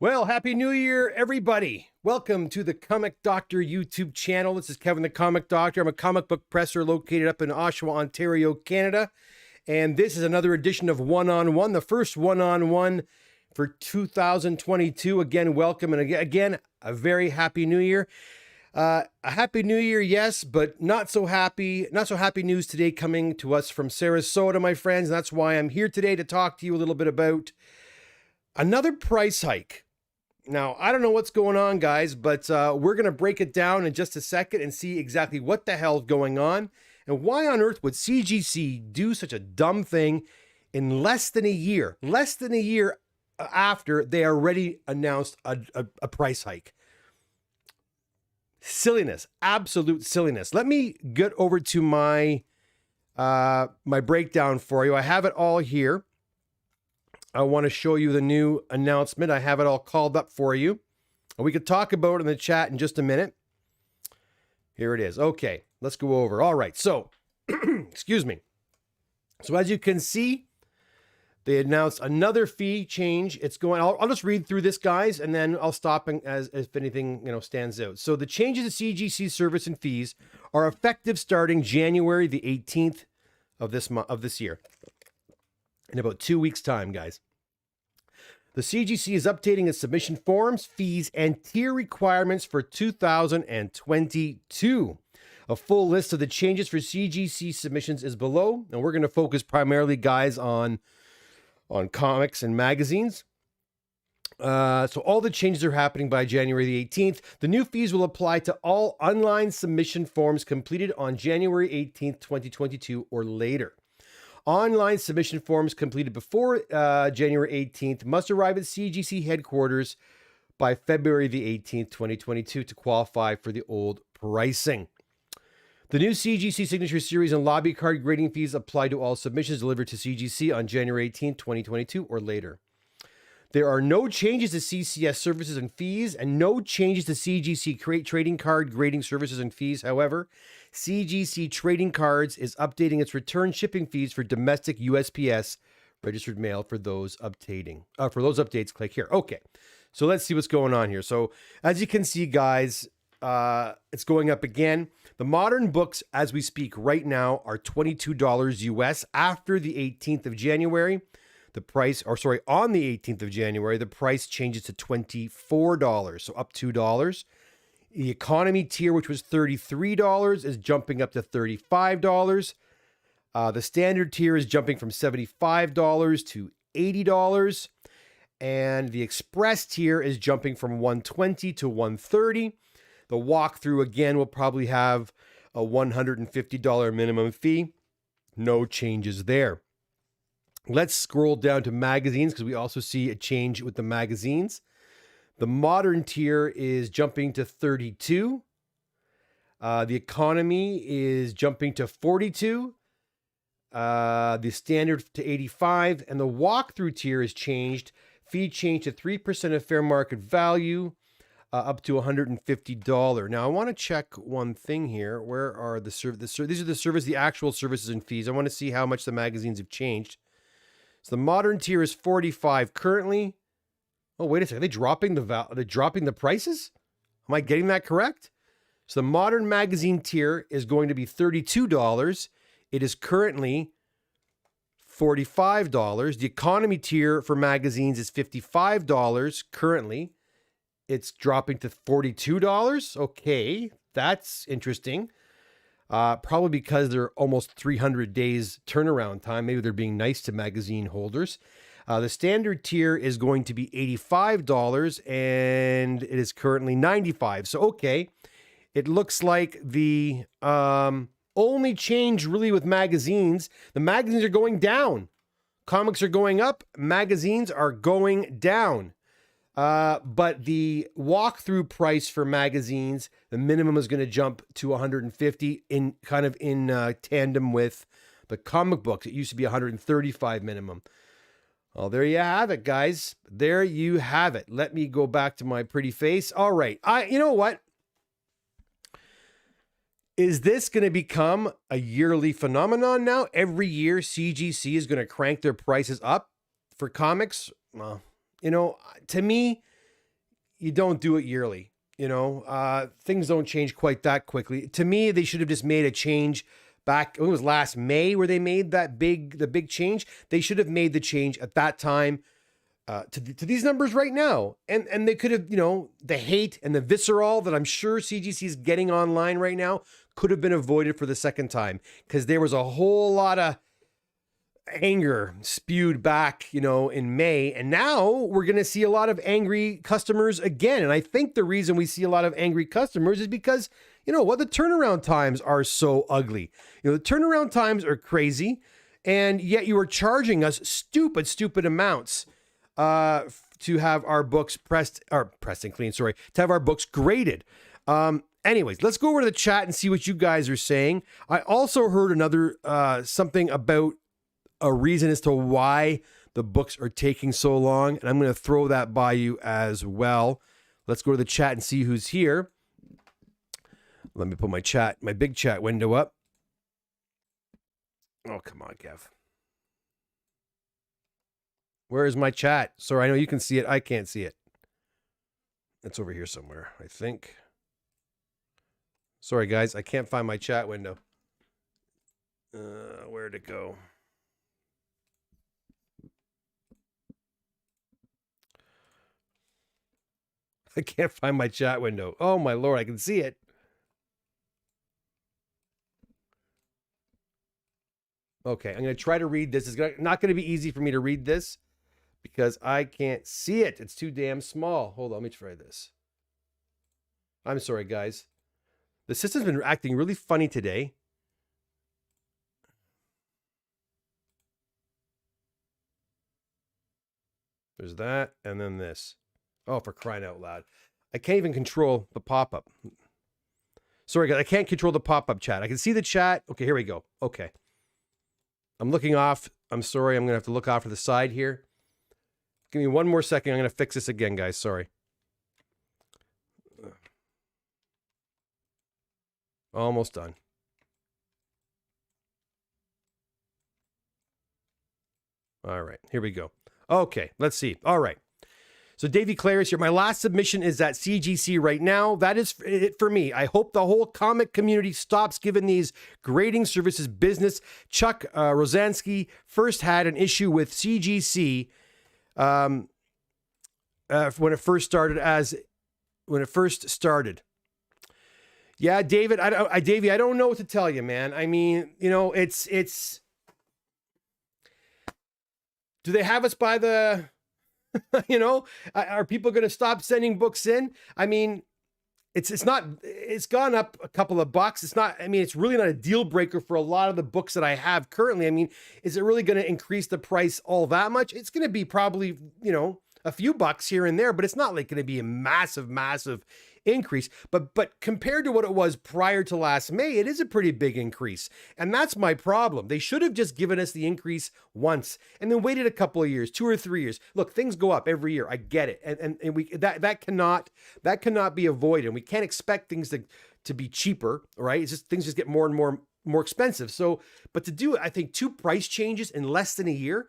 Well, Happy New Year, everybody. Welcome to the Comic Doctor YouTube channel. This is Kevin the Comic Doctor. I'm a comic book presser located up in Oshawa, Ontario, Canada. And this is another edition of One-on-One, the first one-on-one for 2022. Again, welcome. And again, a very Happy New Year. A Happy New Year, yes, but not so happy news today coming to us from Sarasota, my friends. And that's why I'm here today to talk to you a little bit about another price hike. Now, I don't know what's going on, guys, but we're going to break it down in just a second and see exactly what the hell's going on and why on earth would CGC do such a dumb thing in less than a year after they already announced a price hike. Silliness, absolute silliness. Let me get over to my my breakdown for you. I have it all here. I want to show you the new announcement. I have it all called up for you. We could talk about it in the chat in just a minute. Here it is. Okay, let's go over. All right, so, excuse me. So as you can see, they announced another fee change. It's going, I'll just read through this, guys, and then I'll stop as if anything, stands out. So the changes to CGC service and fees are effective starting January the 18th of this year. In about 2 weeks' time, guys. The CGC is updating its submission forms, fees, and tier requirements for 2022. A full list of the changes for CGC submissions is below, and we're going to focus primarily, guys, on comics and magazines. So all the changes are happening by January the 18th. The new fees will apply to all online submission forms completed on January 18th, 2022 or later. Online submission forms completed before January 18th must arrive at CGC headquarters by February the 18th, 2022 to qualify for the old pricing. The new CGC Signature Series and Lobby Card grading fees apply to all submissions delivered to CGC on January 18th, 2022 or later. There are no changes to CCS services and fees and no changes to CGC trading card grading services and fees. However, CGC Trading Cards is updating its return shipping fees for domestic USPS registered mail for those updating. For those updates, click here. Okay, so let's see what's going on here. So as you can see, guys, it's going up again. The modern books, as we speak right now, are $22 US. After the 18th of January, the price, on the 18th of January, the price changes to $24, so up $2. The economy tier, which was $33, is jumping up to $35. The standard tier is jumping from $75 to $80. And the express tier is jumping from $120 to $130. The walkthrough, again, will probably have a $150 minimum fee. No changes there. Let's scroll down to magazines because we also see a change with the magazines. The modern tier is jumping to $32. The economy is jumping to $42. The standard to $85. And the walkthrough tier is changed. Fee changed to 3% of fair market value, up to $150. Now, I want to check one thing here. Where are these are the actual services and fees. I want to see how much the magazines have changed. So the modern tier is $45 currently. Oh, wait a second. Are they dropping the prices? Am I getting that correct? So the modern magazine tier is going to be $32. It is currently $45. The economy tier for magazines is $55 currently. It's dropping to $42. Okay, that's interesting. Probably because they're almost 300 days turnaround time. Maybe they're being nice to magazine holders. The standard tier is going to be $85 and it is currently $95. So, okay, it looks like the only change really with magazines, the magazines are going down. Comics are going up, magazines are going down. But the walkthrough price for magazines, the minimum is going to jump to $150 in tandem with the comic books. It used to be $135 minimum. Well, there you have it, guys. There you have it. Let me go back to my pretty face. All right. You know what? Is this going to become a yearly phenomenon now? Every year, CGC is going to crank their prices up for comics? Well, to me, you don't do it yearly. Things don't change quite that quickly. To me, they should have just made a change back. It was last May where they made the big change. They should have made the change at that time to these numbers right now. And they could have, the hate and the visceral that I'm sure CGC is getting online right now could have been avoided for the second time, because there was a whole lot of anger spewed back, in May. And now we're going to see a lot of angry customers again. And I think the reason we see a lot of angry customers is because, the turnaround times are so ugly. The turnaround times are crazy. And yet you are charging us stupid amounts to have our books pressed and clean, to have our books graded. Anyways, let's go over to the chat and see what you guys are saying. I also heard another something about a reason as to why the books are taking so long, and I'm going to throw that by you as well. Let's go to the chat and see who's here. Let me put my big chat window up. Oh, come on, Kev. Where is my chat? Sorry, I know you can see it. I can't see it. It's over here somewhere, I think. Sorry, guys. I can't find my chat window. Where'd it go? I can't find my chat window. Oh, my Lord. I can see it. Okay. I'm going to try to read this. It's not going to be easy for me to read this because I can't see it. It's too damn small. Hold on. Let me try this. I'm sorry, guys. The system's been acting really funny today. There's that, and then this. Oh, for crying out loud. I can't even control the pop-up. Sorry, guys. I can't control the pop-up chat. I can see the chat. Okay, here we go. Okay. I'm looking off. I'm sorry. I'm going to have to look off to the side here. Give me one more second. I'm going to fix this again, guys. Sorry. Almost done. All right, here we go. Okay, let's see. All right. So Davey Clare is here. My last submission is at CGC right now. That is it for me. I hope the whole comic community stops giving these grading services business. Chuck Rosansky first had an issue with CGC when it first started. Yeah, David, Davey, I don't know what to tell you, man. I mean, it's do they have us by the, are people going to stop sending books in? I mean, it's gone up a couple of bucks. It's really not a deal breaker for a lot of the books that I have currently. I mean, is it really going to increase the price all that much? It's going to be probably, a few bucks here and there, but it's not like going to be a massive increase. But compared to what it was prior to last May, it is a pretty big increase. And that's my problem. They should have just given us the increase once and then waited a couple of years, 2 or 3 years. Look, things go up every year. I get it. And we that cannot be avoided. We can't expect things to be cheaper, right? It's just things just get more and more expensive. So, but to do, I think 2 price changes in less than a year,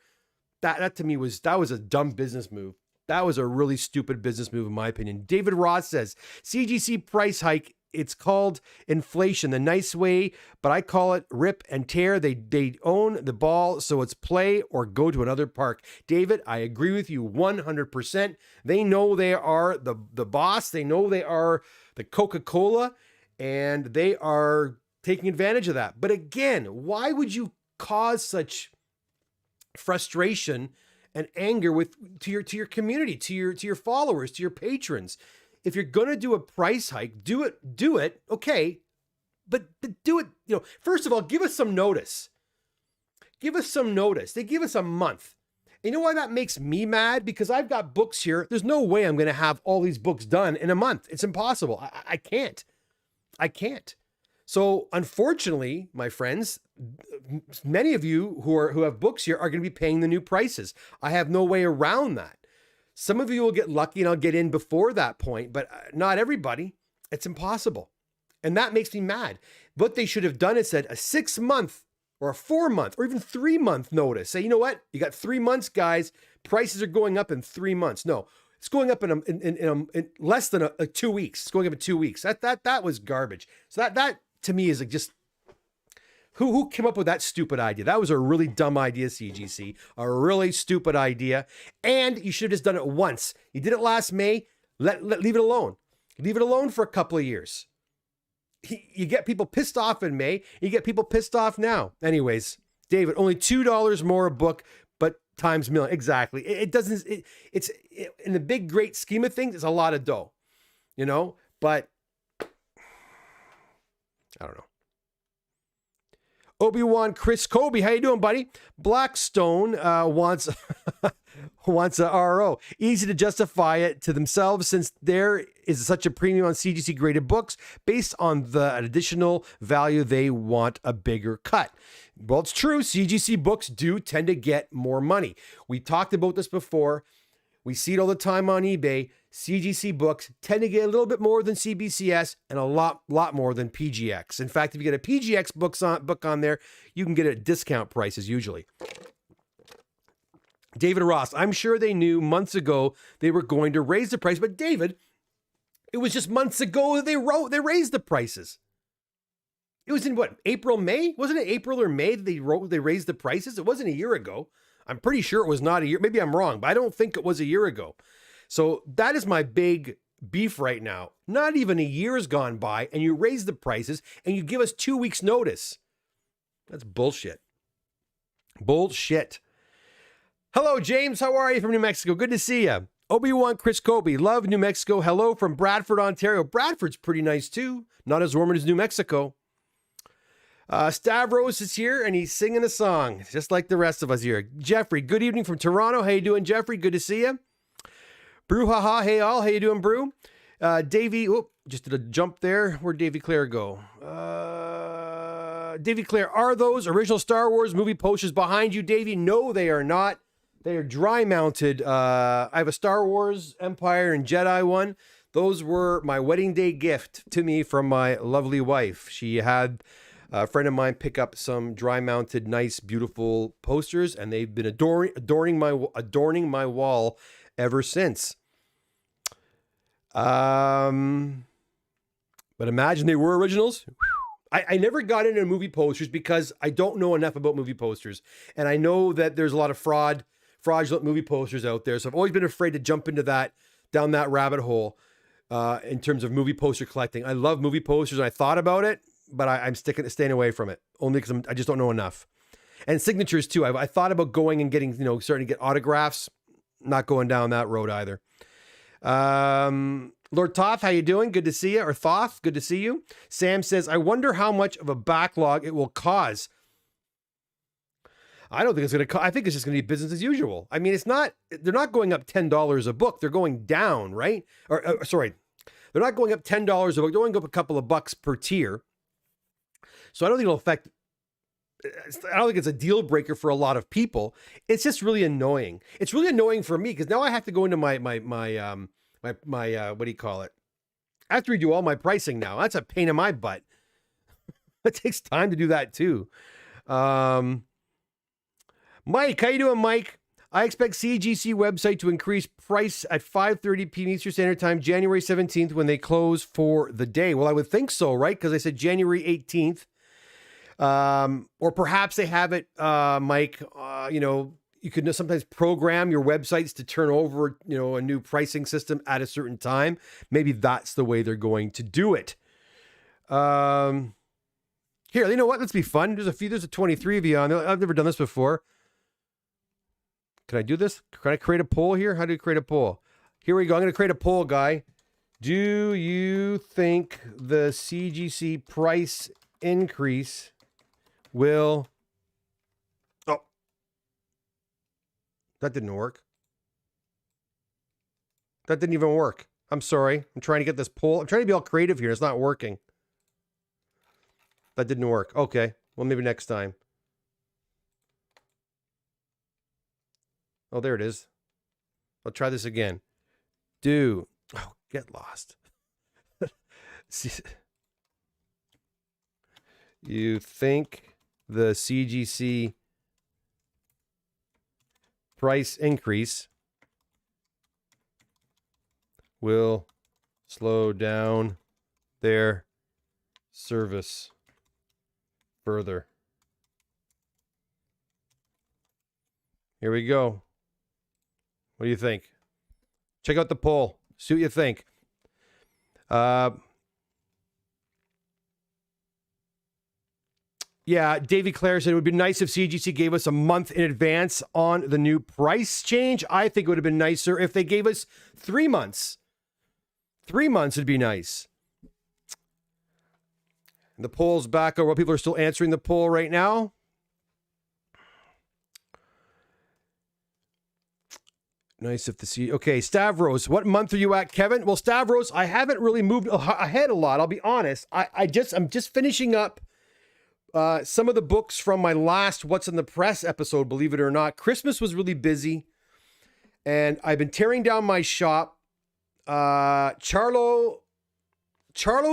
that to me was a dumb business move. That was a really stupid business move, in my opinion. David Ross says, CGC price hike, it's called inflation the nice way, but I call it rip and tear. They own the ball, so it's play or go to another park. David, I agree with you 100%. They know they are the boss. They know they are the Coca-Cola, and they are taking advantage of that. But again, why would you cause such frustration and anger to your community, to your followers, to your patrons? If you're going to do a price hike, do it, okay, but do it, first of all, give us some notice. Give us some notice. They give us a month. And you know why that makes me mad? Because I've got books here. There's no way I'm going to have all these books done in a month. It's impossible. I can't. So unfortunately, my friends, many of you who have books here are going to be paying the new prices. I have no way around that. Some of you will get lucky and I'll get in before that point, but not everybody. It's impossible. And that makes me mad. What they should have done is said a 6-month or a 4-month or even 3-month notice. Say, you know what? You got 3 months, guys. Prices are going up in 3 months. No, It's going up in less than 2 weeks. It's going up in 2 weeks. That was garbage. So that to me is like just who came up with that stupid idea? That was a really dumb idea, CGC. A really stupid idea. And you should have just done it once. You did it last May. Leave it alone. Leave it alone for a couple of years. You get people pissed off in May. You get people pissed off now. Anyways, David, only $2 more a book, but times million. Exactly. It's in the big, great scheme of things, it's a lot of dough, but I don't know. Obi-Wan Chris Kobe, how you doing, buddy? Blackstone wants a RO. Easy to justify it to themselves since there is such a premium on CGC graded books based on the additional value. They want a bigger cut. Well, it's true. CGC books do tend to get more money. We talked about this before. We see it all the time on eBay. CGC books tend to get a little bit more than CBCS and a lot more than PGX. In fact, if you get a PGX book on there, you can get it at discount prices usually. David Ross, I'm sure they knew months ago they were going to raise the price, but David, it was just months ago that they raised the prices. It was in April, May? Wasn't it April or May that they raised the prices? It wasn't a year ago. I'm pretty sure it was not a year. Maybe I'm wrong, but I don't think it was a year ago. So that is my big beef right now. Not even a year has gone by and you raise the prices and you give us 2 weeks notice. That's bullshit. Bullshit. Hello, James. How are you from New Mexico? Good to see you. Obi-Wan Chris Kobe. Love New Mexico. Hello from Bradford, Ontario. Bradford's pretty nice too. Not as warm as New Mexico. Stavros is here and he's singing a song just like the rest of us here. Jeffrey, good evening from Toronto. How you doing, Jeffrey? Good to see you. Brew haha, hey all. How you doing, Brew? Davey, just did a jump there. Where'd Davey Clare go? Davey Clare, are those original Star Wars movie posters behind you, Davey? No, they are not. They are dry mounted. I have a Star Wars Empire and Jedi one. Those were my wedding day gift to me from my lovely wife. She had a friend of mine pick up some dry mounted, nice, beautiful posters, and they've been adorning my wall ever since. But imagine they were originals. I never got into movie posters because I don't know enough about movie posters, and I know that there's a lot of fraudulent movie posters out there. So I've always been afraid to jump into down that rabbit hole in terms of movie poster collecting. I love movie posters, and I thought about it, but I'm staying away from it only because I just don't know enough. And signatures too. I thought about going and getting, starting to get autographs. Not going down that road either. Lord Toth, how you doing? Good to see you. Or Thoth, good to see you. Sam says, I wonder how much of a backlog it will cause. I don't think it's going to. I think it's just going to be business as usual. I mean, they're not going up $10 a book. They're going down, right? Sorry. They're not going up $10 a book. They're going up a couple of bucks per tier. So I don't think it'll affect. I don't think it's a deal breaker for a lot of people. It's just really annoying. It's really annoying for me because now I have to go into my what do you call it? I have to redo all my pricing now. That's a pain in my butt. It takes time to do that too. Mike, how you doing, Mike? I expect CGC website to increase price at 5:30 p.m. Eastern Standard Time, January 17th, when they close for the day. Well, I would think so, right? Because I said January 18th. Or perhaps they have it, Mike, you could sometimes program your websites to turn over, a new pricing system at a certain time. Maybe that's the way they're going to do it. Here, you know what? Let's be fun. There's a 23 of you on there. I've never done this before. Can I do this? Can I create a poll here? How do you create a poll? Here we go. I'm going to create a poll, guy. Do you think the CGC price increase will... Oh. That didn't work. That didn't even work. I'm sorry. I'm trying to get this poll. I'm trying to be all creative here. It's not working. That didn't work. Okay. Well, maybe next time. Oh, there it is. I'll try this again. Oh, get lost. You think the CGC price increase will slow down their service further. Here we go. What do you think? Check out the poll. See what you think. Yeah, Davey Clare said it would be nice if CGC gave us a month in advance on the new price change. I think it would have been nicer if they gave us 3 months. 3 months would be nice. And the poll's back over. People are still answering the poll right now. Nice if the C. Okay, Stavros, what month are you at, Kevin? Well, Stavros, I haven't really moved ahead a lot. I'll be honest. I'm just finishing up some of the books from my last What's in the Press episode. Believe it or not, Christmas was really busy, and I've been tearing down my shop. Charlo's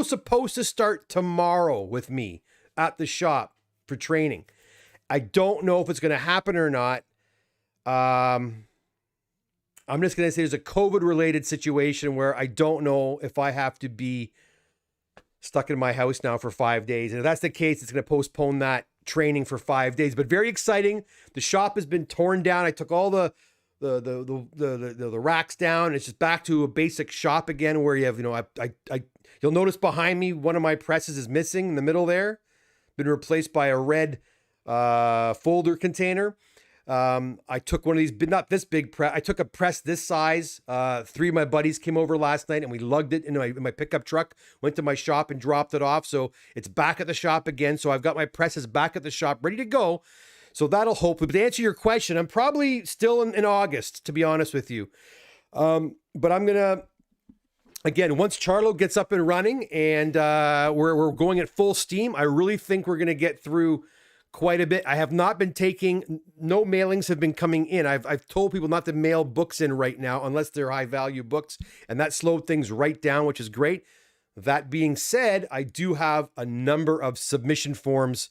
supposed to start tomorrow with me at the shop for training. I don't know if it's going to happen or not. I'm just going to say there's a COVID-related situation where I don't know if I have to be stuck in my house now for 5 days. And if that's the case, it's going to postpone that training for 5 days. But very exciting. The shop has been torn down. I took all the racks down. It's just back to a basic shop again where you have, you'll notice behind me, one of my presses is missing in the middle there. Been replaced by a red folder container. I took one of these, but not this big press. I took a press this size. 3 of my buddies came over last night and we lugged it in my pickup truck, went to my shop and dropped it off. So it's back at the shop again. So I've got my presses back at the shop ready to go. So that'll hopefully, but to answer your question, I'm probably still in August, to be honest with you. But I'm going to, again, once Charlo gets up and running and we're going at full steam, I really think we're going to get through quite a bit. I have not been taking, no mailings have been coming in. I've told people not to mail books in right now unless they're high value books, and that slowed things right down, which is great. That being said, I do have a number of submission forms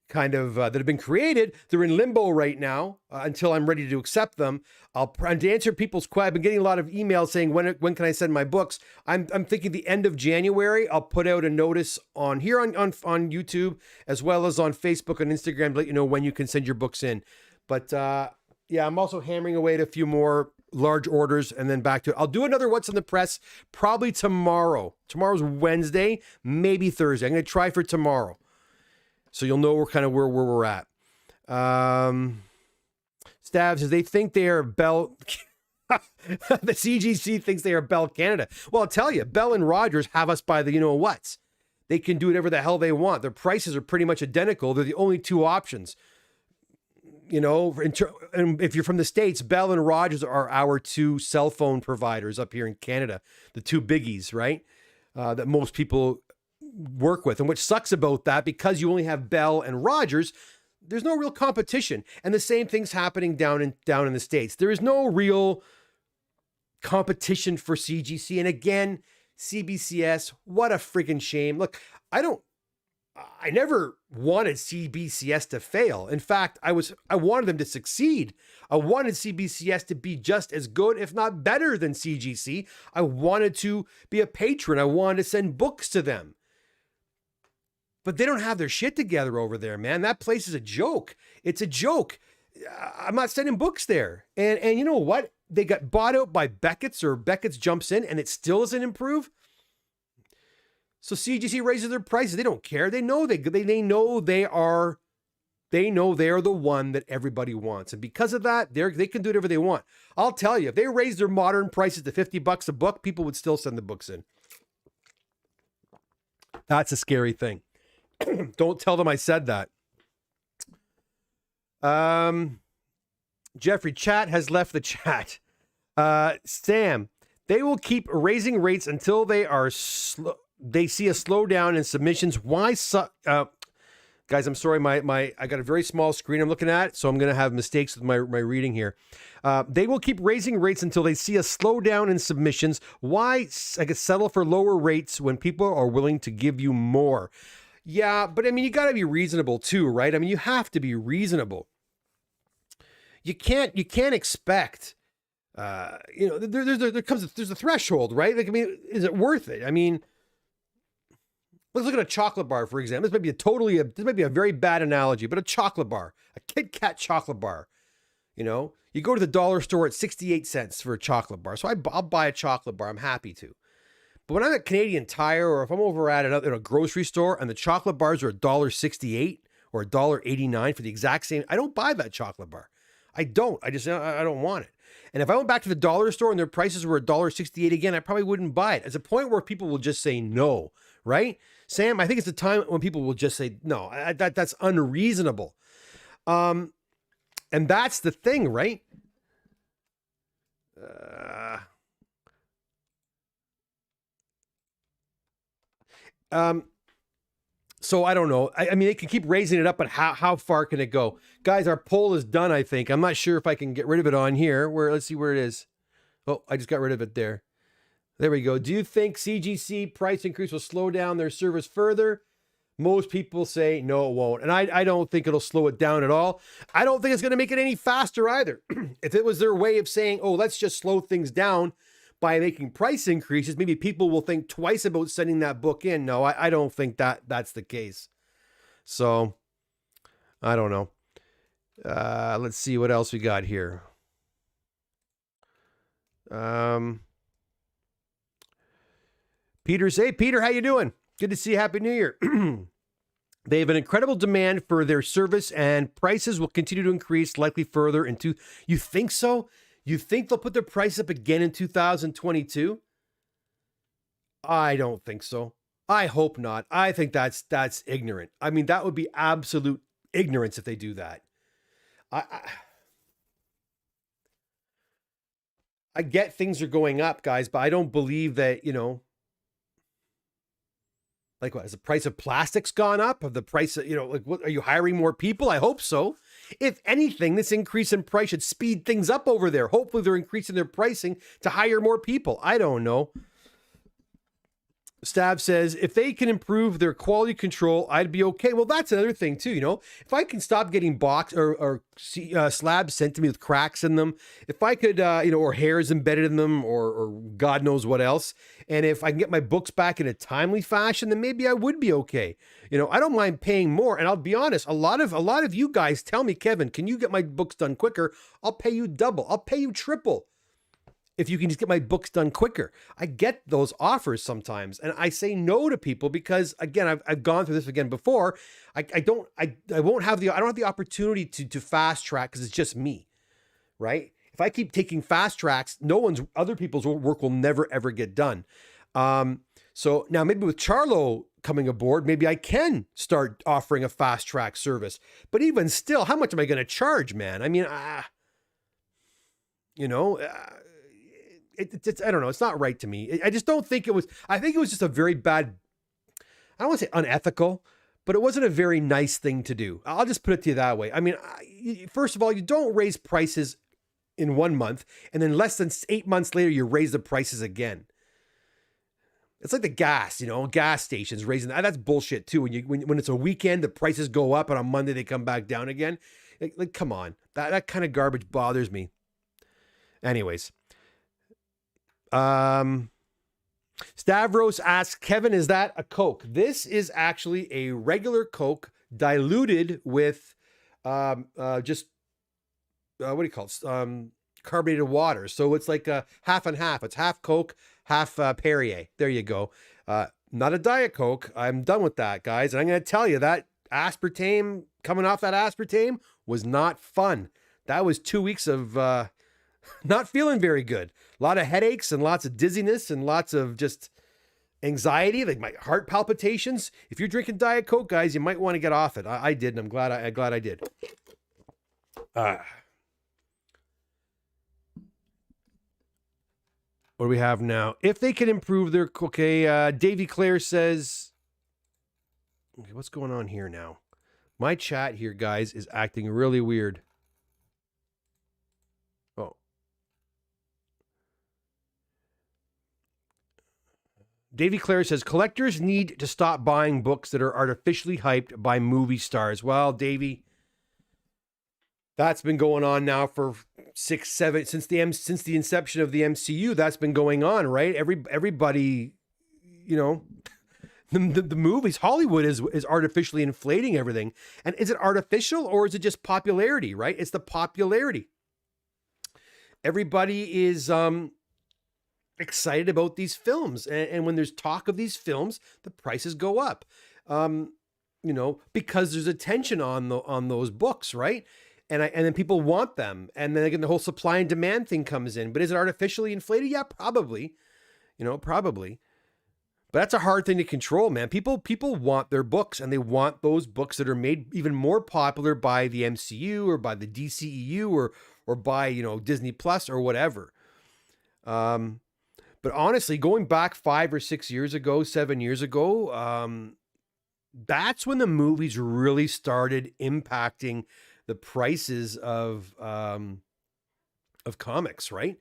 kind of that have been created. They're in limbo right now until I'm ready to accept them. And to answer people's questions, I've been getting a lot of emails saying when can I send my books. I'm thinking the end of January. I'll put out a notice on here on YouTube as well as on Facebook and Instagram to let you know when you can send your books in. But yeah, I'm also hammering away at a few more large orders and then back to it. I'll do another What's in the Press probably tomorrow. Tomorrow's Wednesday, maybe Thursday. I'm going to try for tomorrow. So you'll know where we're at. Stav says they think they are Bell. The CGC thinks they are Bell Canada. Well, I'll tell you, Bell and Rogers have us by the you-know-whats. They can do whatever the hell they want. Their prices are pretty much identical. They're the only two options. And if you're from the States, Bell and Rogers are our two cell phone providers up here in Canada. The two biggies, right? That most people work with. And what sucks about that, because you only have Bell and Rogers, there's no real competition. And the same thing's happening down in the States. There is no real competition for CGC. And again, CBCS, what a friggin' shame. Look, I never wanted CBCS to fail. In fact, I wanted them to succeed. I wanted CBCS to be just as good, if not better than CGC. I wanted to be a patron. I wanted to send books to them. But they don't have their shit together over there, man. That place is a joke. It's a joke. I'm not sending books there. And you know what? They got bought out by Beckett's, or Beckett's jumps in and it still doesn't improve. So CGC raises their prices. They don't care. They know they are the one that everybody wants. And because of that, they can do whatever they want. I'll tell you, if they raise their modern prices to $50 a book, people would still send the books in. That's a scary thing. Don't tell them I said that. Jeffrey, chat has left the chat. Sam, they will keep raising rates until they see a slowdown in submissions. Why? Guys, I'm sorry. I got a very small screen I'm looking at, so I'm going to have mistakes with my reading here. They will keep raising rates until they see a slowdown in submissions. Why, I guess, settle for lower rates when people are willing to give you more? Yeah, but I mean, you got to be reasonable too, right? I mean, you have to be reasonable. You can't expect there's a threshold, right? Like, I mean, is it worth it? I mean, let's look at a chocolate bar, for example. This might be a very bad analogy, but a chocolate bar, a Kit Kat chocolate bar. You go to the dollar store at 68 cents for a chocolate bar. So I'll buy a chocolate bar. I'm happy to. But when I'm at Canadian Tire, or if I'm over at in a grocery store and the chocolate bars are $1.68 or $1.89 for the exact same, I don't buy that chocolate bar. I don't. I don't want it. And if I went back to the dollar store and their prices were $1.68 again, I probably wouldn't buy it. It's a point where people will just say no, right? Sam, I think it's a time when people will just say no. That's unreasonable. And that's the thing, right? So I don't know. I mean, they can keep raising it up, but how far can it go? Guys, our poll is done, I think. I'm not sure if I can get rid of it on here. Let's see where it is. Oh, I just got rid of it there. There we go. Do you think CGC price increase will slow down their service further? Most people say no, it won't. And I don't think it'll slow it down at all. I don't think it's going to make it any faster either. If it was their way of saying, oh, let's just slow things down by making price increases, maybe people will think twice about sending that book in. No, I don't think that's the case. So, I don't know. Let's see what else we got here. Peter's, hey, Peter, how you doing? Good to see you. Happy New Year. They have an incredible demand for their service, and prices will continue to increase, likely further into. You think so? You think they'll put their price up again in 2022? I don't think so. I hope not. I think that's ignorant. I mean, that would be absolute ignorance if they do that. I get things are going up, guys, but I don't believe that, like what, has the price of plastics gone up? Have the price of, like, what, are you hiring more people? I hope so. If anything, this increase in price should speed things up over there. Hopefully they're increasing their pricing to hire more people. I don't know. Stab says, if they can improve their quality control, I'd be okay. Well, that's another thing too, if I can stop getting box or slabs sent to me with cracks in them, if I could, or hairs embedded in them or God knows what else. And if I can get my books back in a timely fashion, then maybe I would be okay. I don't mind paying more. And I'll be honest, a lot of you guys tell me, Kevin, can you get my books done quicker? I'll pay you double. I'll pay you triple if you can just get my books done quicker. I get those offers sometimes, and I say no to people because, again, I've gone through this again before. I don't have the opportunity to fast track because it's just me, right? If I keep taking fast tracks, other people's work will never ever get done. So now maybe with Charlo coming aboard, maybe I can start offering a fast track service. But even still, how much am I going to charge, man? I mean, it's I don't know. It's not right to me. I just don't think it was. I think it was just a very bad. I don't want to say unethical, but it wasn't a very nice thing to do. I'll just put it to you that way. I mean, first of all, you don't raise prices in 1 month, and then less than 8 months later, you raise the prices again. It's like the gas, gas stations raising that. That's bullshit too. When it's a weekend, the prices go up, and on Monday they come back down again. Like come on, that kind of garbage bothers me. Anyways. Stavros asks, Kevin, is that a Coke? This is actually a regular Coke diluted with what do you call it? Carbonated water. So it's like a half and half. It's half Coke, half Perrier. There you go. Not a Diet Coke. I'm done with that, guys. And I'm going to tell you that aspartame, coming off that aspartame, was not fun. That was 2 weeks of not feeling very good. A lot of headaches and lots of dizziness and lots of just anxiety, like my heart palpitations. If you're drinking Diet Coke, guys, you might want to get off it. I did, and I'm glad I did. What do we have now? If they can improve their... Okay, Davy Clare says... Okay, what's going on here now? My chat here, guys, is acting really weird. Davy Clare says, collectors need to stop buying books that are artificially hyped by movie stars. Well, Davy, that's been going on now for 6, 7 since the inception of the MCU. That's been going on, right? Everybody, you know, the movies, Hollywood is artificially inflating everything. And is it artificial or is it just popularity, right? It's the popularity. Everybody is excited about these films. And when there's talk of these films, the prices go up. You know, because there's attention on those books, right? And then people want them. And then again, the whole supply and demand thing comes in. But is it artificially inflated? Yeah, probably. You know, probably. But that's a hard thing to control, man. People want their books, and they want those books that are made even more popular by the MCU or by the DCEU or by, you know, Disney Plus or whatever. But honestly, going back 5 or 6 years ago, 7 years ago, that's when the movies really started impacting the prices of comics, right?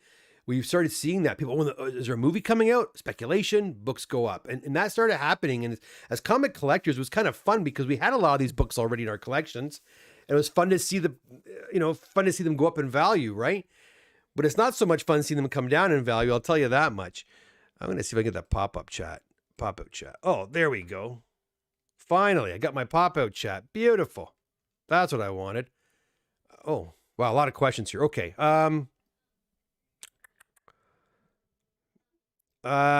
We've started seeing that. People, is there a movie coming out? Speculation, books go up. And that started happening. And as comic collectors, it was kind of fun because we had a lot of these books already in our collections. And it was fun to see fun to see them go up in value, right? But it's not so much fun seeing them come down in value. I'll tell you that much. I'm going to see if I can get that pop-up chat. Oh, there we go. Finally, I got my pop-out chat. Beautiful. That's what I wanted. Oh, wow, a lot of questions here. Okay.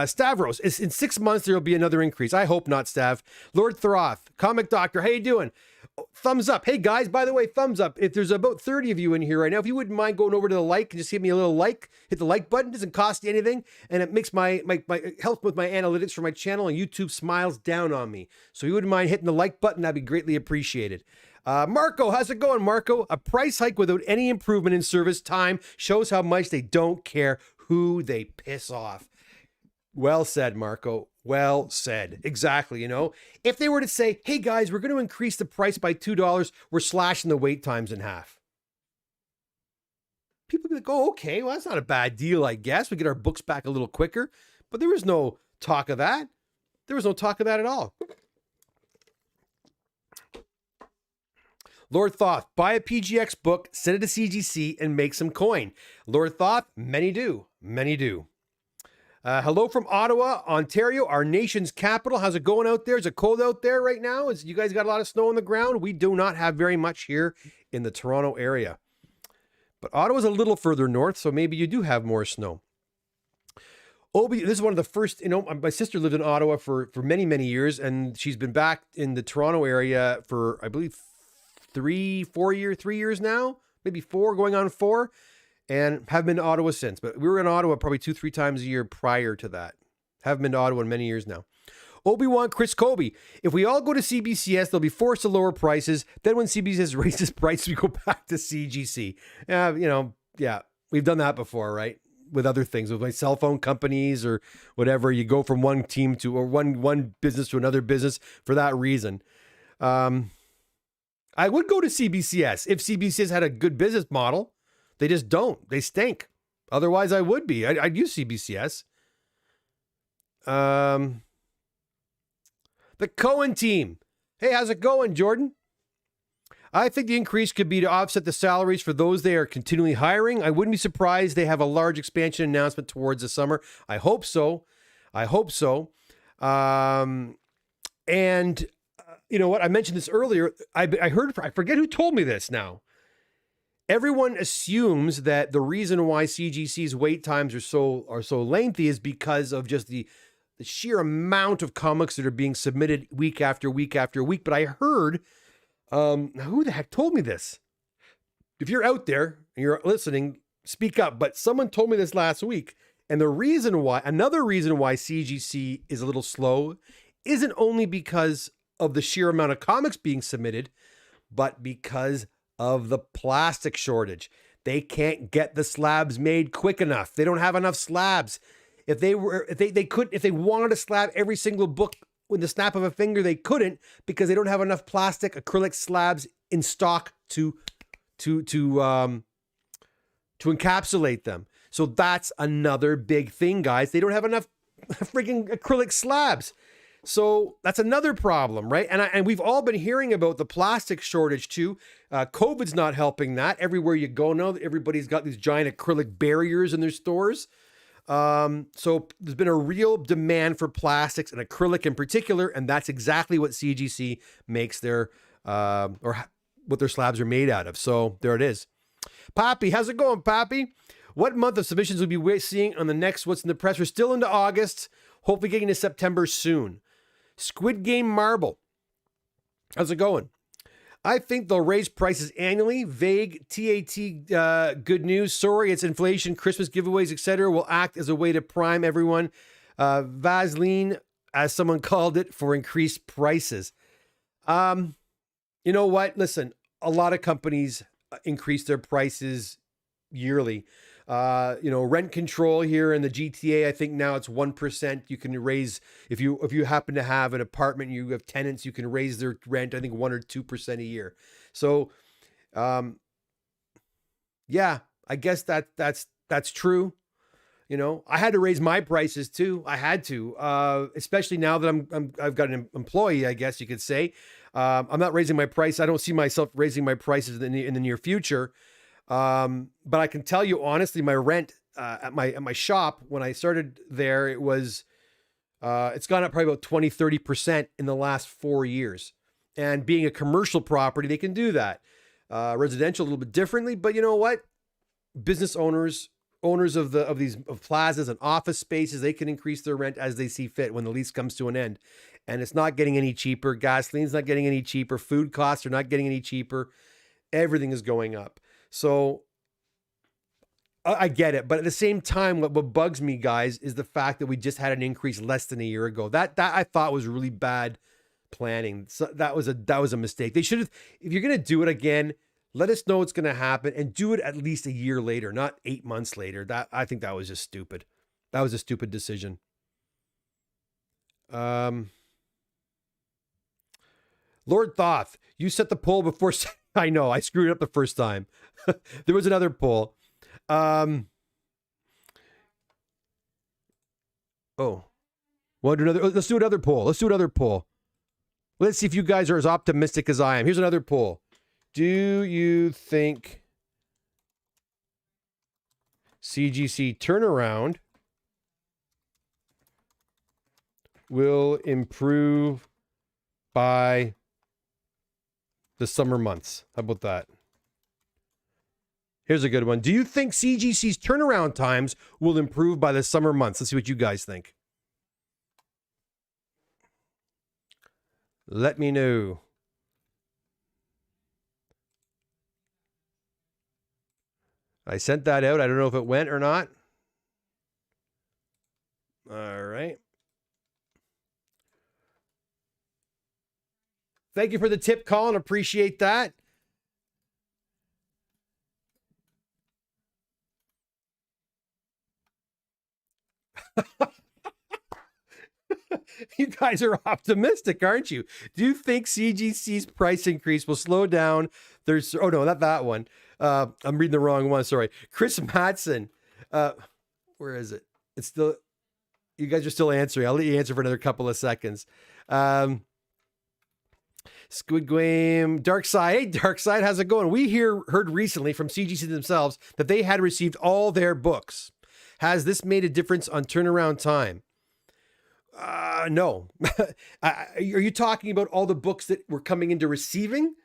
Stavros, in 6 months there will be another increase. I hope not, Stav. Lord Throth, Comic Doctor, how you doing? Oh, thumbs up. Hey guys, by the way, thumbs up. If there's about 30 of you in here right now, if you wouldn't mind going over to the like and just give me a little like, hit the like button. It doesn't cost you anything, and it makes my help with my analytics for my channel, and YouTube smiles down on me. So if you wouldn't mind hitting the like button, that'd be greatly appreciated. Marco, how's it going, Marco? A price hike without any improvement in service time shows how much they don't care who they piss off. Well said, Marco. Well said. Exactly. You know, if they were to say, hey guys, we're going to increase the price by $2, we're slashing the wait times in half. People would be like, oh, okay, well, that's not a bad deal, I guess. We get our books back a little quicker. But there was no talk of that. There was no talk of that at all. Lord Thoth, buy a PGX book, send it to CGC, and make some coin. Lord Thoth, many do. Many do. Hello from Ottawa, Ontario, our nation's capital. How's it going out there? Is it cold out there right now? You guys got a lot of snow on the ground? We do not have very much here in the Toronto area. But Ottawa's a little further north, so maybe you do have more snow. Obi, this is one of the first, you know, my sister lived in Ottawa for many, many years, and she's been back in the Toronto area for, I believe, 3 years now, maybe 4, going on 4. And haven't been to Ottawa since. But we were in Ottawa probably 2-3 times a year prior to that. Haven't been to Ottawa in many years now. Obi-Wan Chris Kobe. If we all go to CBCS, they'll be forced to lower prices. Then when CBCS raises prices, we go back to CGC. You know, yeah, we've done that before, right? With other things, with like cell phone companies or whatever. You go from one team to, or one business to another business for that reason. I would go to CBCS if CBCS had a good business model. They just don't. They stink. Otherwise, I would be. I'd use CBCS. The Cohen team. Hey, how's it going, Jordan? I think the increase could be to offset the salaries for those they are continually hiring. I wouldn't be surprised they have a large expansion announcement towards the summer. I hope so. I hope so. And you know what? I mentioned this earlier. I heard, I forget who told me this now. Everyone assumes that the reason why CGC's wait times are so lengthy is because of just the sheer amount of comics that are being submitted week after week after week. But I heard, who the heck told me this? If you're out there and you're listening, speak up. But someone told me this last week. And another reason why CGC is a little slow isn't only because of the sheer amount of comics being submitted, but because of the plastic shortage. They can't get the slabs made quick enough. They don't have enough slabs. If they wanted to slab every single book with the snap of a finger, they couldn't, because they don't have enough plastic acrylic slabs in stock to encapsulate them. So that's another big thing, guys. They don't have enough freaking acrylic slabs. So that's another problem, right? And we've all been hearing about the plastic shortage too. COVID's not helping that. Everywhere you go now, everybody's got these giant acrylic barriers in their stores. So there's been a real demand for plastics and acrylic in particular, and that's exactly what CGC makes their what their slabs are made out of. So there it is. Poppy, how's it going, Poppy? What month of submissions will we be seeing on the next What's in the Press? We're still into August, hopefully getting to September soon. Squid Game Marble, how's it going? I think they'll raise prices annually. Vague TAT good news. Sorry, it's inflation. Christmas giveaways, etc. will act as a way to prime everyone. Vaseline, as someone called it, for increased prices. You know what? Listen, a lot of companies increase their prices yearly. Rent control here in the GTA, I think now it's 1%. You can raise, if you happen to have an apartment, you have tenants, you can raise their rent, I think 1 or 2% a year. So, yeah, I guess that's true. You know, I had to raise my prices too. I had to, especially now that I've got an employee, I guess you could say. I'm not raising my price. I don't see myself raising my prices in the near future. But I can tell you honestly, my rent at my shop, when I started there, it's gone up probably about 20-30% in the last 4 years. And being a commercial property, they can do that. Residential a little bit differently, but you know what? Business owners of these plazas and office spaces, they can increase their rent as they see fit when the lease comes to an end. And it's not getting any cheaper. Gasoline's not getting any cheaper. Food costs are not getting any cheaper. Everything is going up. So I get it. But at the same time, what bugs me, guys, is the fact that we just had an increase less than a year ago. That I thought was really bad planning. So that was a mistake. They should have, if you're going to do it again, let us know what's going to happen and do it at least a year later, not 8 months later. I think that was just stupid. That was a stupid decision. Lord Thoth, you set the poll before. I know, I screwed it up the first time. There was another poll. Oh, let's do another poll. Let's see if you guys are as optimistic as I am. Here's another poll. Do you think CGC turnaround will improve by the summer months? How about that? Here's a good one. Do you think CGC's turnaround times will improve by the summer months? Let's see what you guys think. Let me know. I sent that out. I don't know if it went or not. All right. Thank you for the tip, Colin. Appreciate that. You guys are optimistic, aren't you? Do you think CGC's price increase will slow down? Not that one. I'm reading the wrong one. Sorry. Chris Matson. Where is it? It's still, you guys are still answering. I'll let you answer for another couple of seconds. Squid Game, Dark Side. Hey, Dark Side, how's it going? We heard recently from CGC themselves that they had received all their books. Has this made a difference on turnaround time? No. Are you talking about all the books that were coming into receiving?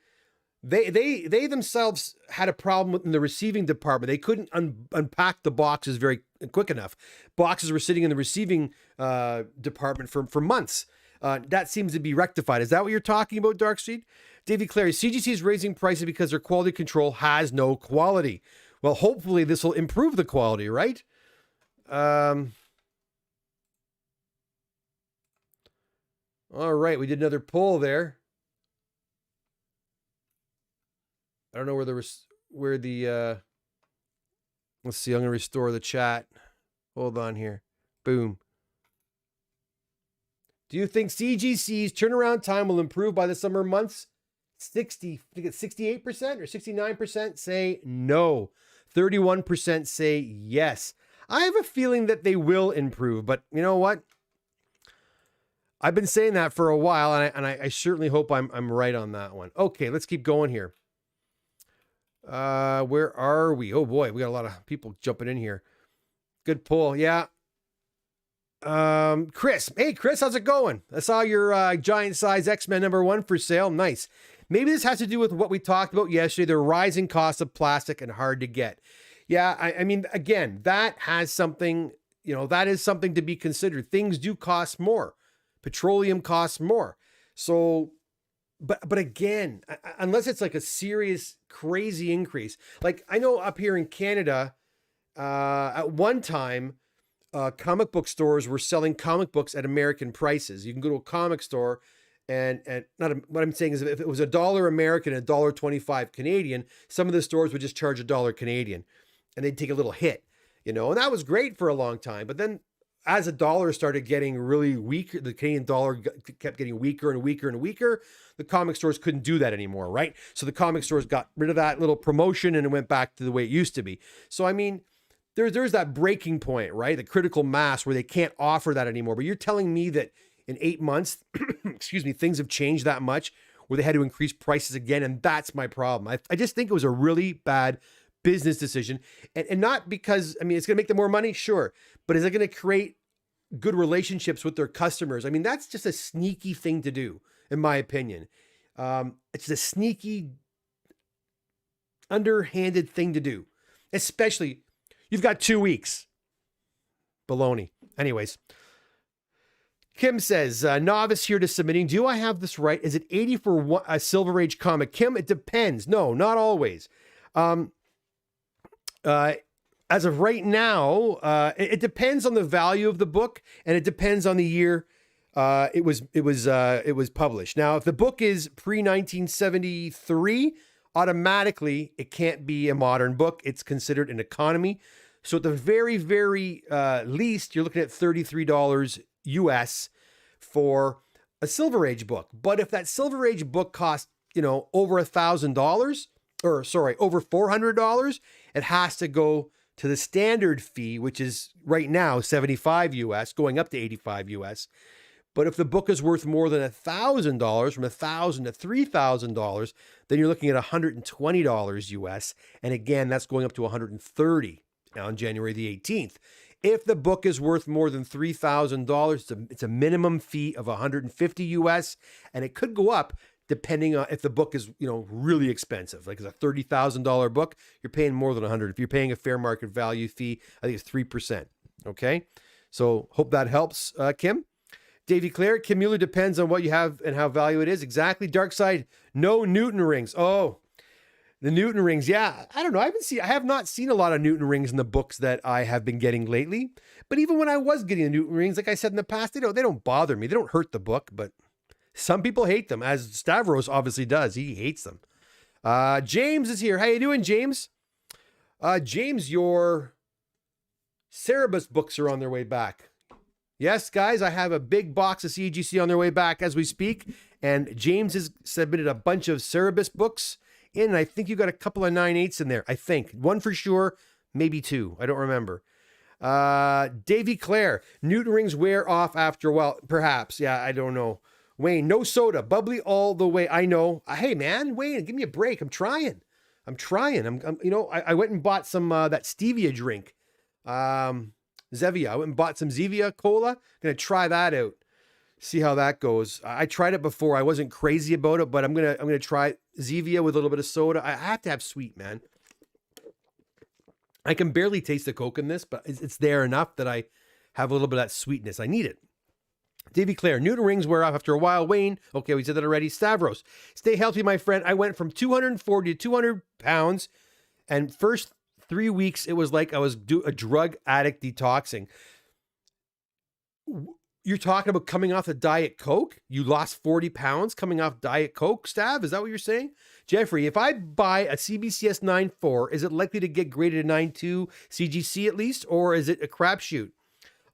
They themselves had a problem in the receiving department. They couldn't unpack the boxes very quick enough. Boxes were sitting in the receiving department for months. That seems to be rectified. Is that what you're talking about, Darkseed? Davey Clary, CGC is raising prices because their quality control has no quality. Well, hopefully this will improve the quality, right? All right, we did another poll there. I don't know where the let's see, I'm gonna restore the chat. Hold on here. Boom. Do you think CGC's turnaround time will improve by the summer months? I think it's 68% or 69% say no. 31% say yes. I have a feeling that they will improve, but you know what? I've been saying that for a while, and I certainly hope I'm right on that one. Okay, let's keep going here. Where are we? Oh boy, we got a lot of people jumping in here. Good pull, yeah. Chris, hey Chris, how's it going? I saw your giant size X-Men #1 for sale. Nice. Maybe this has to do with what we talked about yesterday, the rising cost of plastic and hard to get. Yeah, I mean, again, that has something, that is something to be considered. Things do cost more. Petroleum costs more. So, but again, unless it's like a serious, crazy increase, like I know up here in Canada, at one time, comic book stores were selling comic books at American prices. You can go to a comic store and what I'm saying is if it was $1 American and $1.25 Canadian, some of the stores would just charge $1 Canadian and they'd take a little hit, and that was great for a long time. But then as the dollar started getting really weak, the Canadian dollar kept getting weaker and weaker and weaker. The comic stores couldn't do that anymore, right? So the comic stores got rid of that little promotion and it went back to the way it used to be. So, I mean, there's that breaking point, right? The critical mass where they can't offer that anymore. But you're telling me that in 8 months, excuse me, things have changed that much where they had to increase prices again. And that's my problem. I just think it was a really bad business decision. And not because, I mean, it's going to make them more money, sure. But is it going to create good relationships with their customers? I mean, that's just a sneaky thing to do, in my opinion. It's a sneaky, underhanded thing to do, especially you've got 2 weeks. Baloney. Anyways, Kim says, novice here to submitting. Do I have this right? Is it 80 for a Silver Age comic? Kim, it depends. No, not always. As of right now, it depends on the value of the book, and it depends on the year it was published. Now, if the book is pre-1973, automatically it can't be a modern book. It's considered an economy. So at the very, very least, you're looking at $33 US for a Silver Age book. But if that Silver Age book costs, over $1,000, or sorry, over $400, it has to go to the standard fee, which is right now $75 US, going up to $85 US. But if the book is worth more than $1,000, from $1,000 to $3,000, then you're looking at $120 US. And again, that's going up to $130 now on January the 18th. If the book is worth more than $3,000, it's a minimum fee of $150 US, and it could go up depending on if the book is, really expensive. Like it's a $30,000 book, you're paying more than $100. If you're paying a fair market value fee, I think it's 3%. Okay. So hope that helps, Kim. Davey Clare, Kim Mueller, depends on what you have and how value it is. Exactly. Dark Side, no Newton rings. Oh, the Newton rings. Yeah. I don't know. I have not seen a lot of Newton rings in the books that I have been getting lately. But even when I was getting the Newton rings, like I said in the past, they don't bother me. They don't hurt the book, but some people hate them, as Stavros obviously does. He hates them. James is here. How you doing, James? James, your Cerebus books are on their way back. Yes, guys, I have a big box of CGC on their way back as we speak. And James has submitted a bunch of Cerebus books in. And I think you got a couple of 9/8 in there. I think. One for sure, maybe two. I don't remember. Davy Clare, Newton rings wear off after a while. Perhaps. Yeah, I don't know. Wayne, no soda, bubbly all the way. I know. Hey, man, Wayne, give me a break. I'm trying. I went and bought some that stevia drink. Zevia. I went and bought some Zevia Cola. I'm going to try that out. See how that goes. I tried it before. I wasn't crazy about it, but I'm going to try Zevia with a little bit of soda. I have to have sweet, man. I can barely taste the Coke in this, but it's there enough that I have a little bit of that sweetness. I need it. Davy Clare, Newton rings wear off after a while. Wayne, okay, we said that already. Stavros, stay healthy, my friend. I went from 240 to 200 pounds, and first 3 weeks, it was like I was a drug addict detoxing. You're talking about coming off the Diet Coke? You lost 40 pounds coming off Diet Coke, Stav? Is that what you're saying? Jeffrey, if I buy a CBCS 9.4, is it likely to get graded a 9.2 CGC at least, or is it a crapshoot?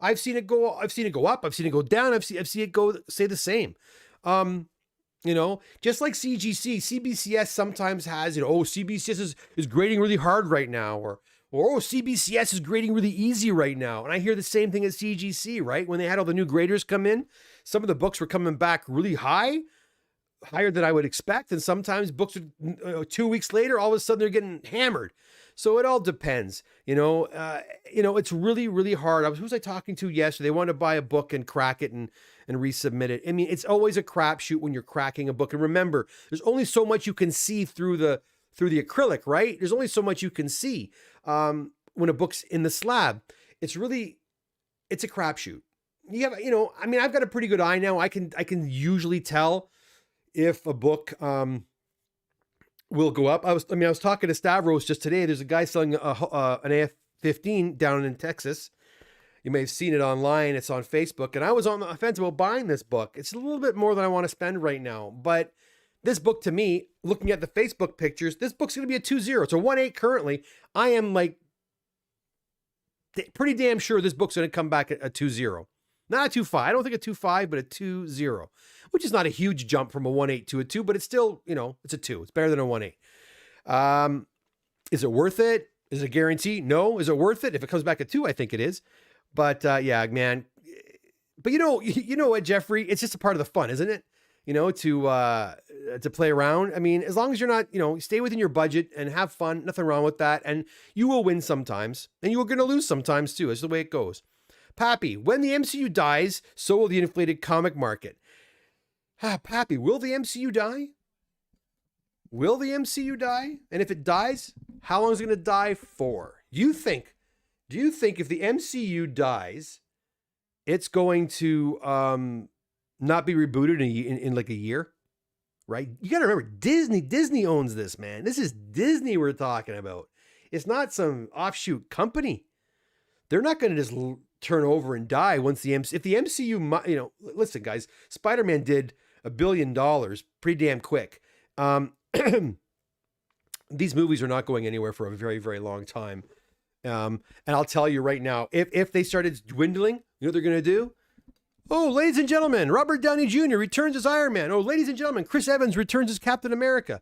I've seen it go up. I've seen it go down. I've seen it go stay the same. Just like CGC, CBCS sometimes has, CBCS is grading really hard right now, or CBCS is grading really easy right now. And I hear the same thing as CGC, right? When they had all the new graders come in, some of the books were coming back really higher than I would expect. And sometimes books are 2 weeks later, all of a sudden they're getting hammered. So it all depends, it's really, really hard. Who was I talking to yesterday? They wanted to buy a book and crack it and resubmit it. I mean, it's always a crapshoot when you're cracking a book. And remember, there's only so much you can see through the acrylic, right? There's only so much you can see when a book's in the slab. It's a crapshoot. You have, I've got a pretty good eye now. I can usually tell if a book will go up. I was talking to Stavros just today. There's a guy selling an AF-15 down in Texas. You may have seen it online. It's on Facebook. And I was on the fence about buying this book. It's a little bit more than I want to spend right now. But this book, to me, looking at the Facebook pictures, this book's going to be a 2.0. It's a 1.8 currently. I am pretty damn sure this book's going to come back at a 2.0. Not a 2.5. I don't think a 2.5, but a 2.0, which is not a huge jump from a 1.8 to a 2, but it's still, it's a 2. It's better than a 1.8. Is it worth it? Is it a guarantee? No. Is it worth it? If it comes back at 2, I think it is. But yeah, man. But you know what, Jeffrey? It's just a part of the fun, isn't it? To play around. I mean, as long as you're not, stay within your budget and have fun, nothing wrong with that. And you will win sometimes, and you're going to lose sometimes too. It's the way it goes. Pappy, when the MCU dies, so will the inflated comic market. Pappy, will the MCU die? Will the MCU die? And if it dies, how long is it going to die for? Do you think if the MCU dies, it's going to not be rebooted in like a year? Right? You got to remember, Disney owns this, man. This is Disney we're talking about. It's not some offshoot company. They're not going to just turn over and die once if the MCU, listen, guys, Spider-Man did $1 billion pretty damn quick. These movies are not going anywhere for a very, very long time. And I'll tell you right now, if they started dwindling, you know what they're going to do? Oh, ladies and gentlemen, Robert Downey Jr. returns as Iron Man. Oh, ladies and gentlemen, Chris Evans returns as Captain America.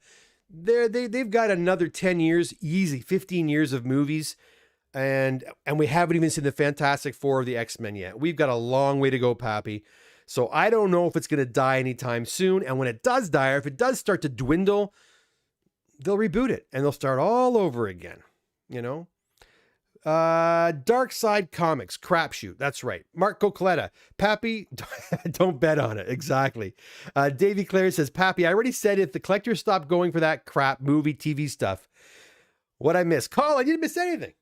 They've got another 10 years, easy, 15 years of movies. And we haven't even seen the Fantastic Four of the X-Men yet. We've got a long way to go, Pappy. So I don't know if it's going to die anytime soon. And when it does die, or if it does start to dwindle, they'll reboot it and they'll start all over again. Dark Side Comics, crapshoot. That's right. Mark Cocoletta, Pappy, don't bet on it. Exactly. Davey Clare says, Pappy, I already said if the collectors stopped going for that crap movie, TV stuff, what I missed. Colin, you didn't miss anything.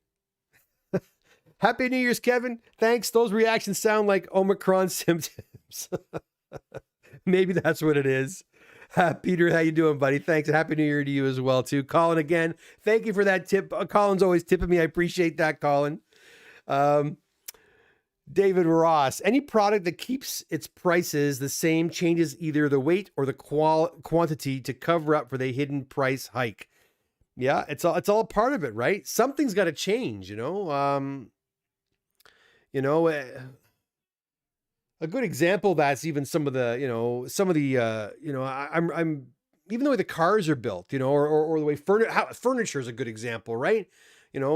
Happy New Year's, Kevin. Thanks. Those reactions sound like Omicron symptoms. Maybe that's what it is. Peter, how you doing, buddy? Thanks. Happy New Year to you as well, too. Colin, again, thank you for that tip. Colin's always tipping me. I appreciate that, Colin. David Ross, any product that keeps its prices the same changes either the weight or the quantity to cover up for the hidden price hike. Yeah, it's all part of it, right? Something's got to change, a good example of that's even some of the I'm even the way the cars are built, or the way furniture is a good example, right?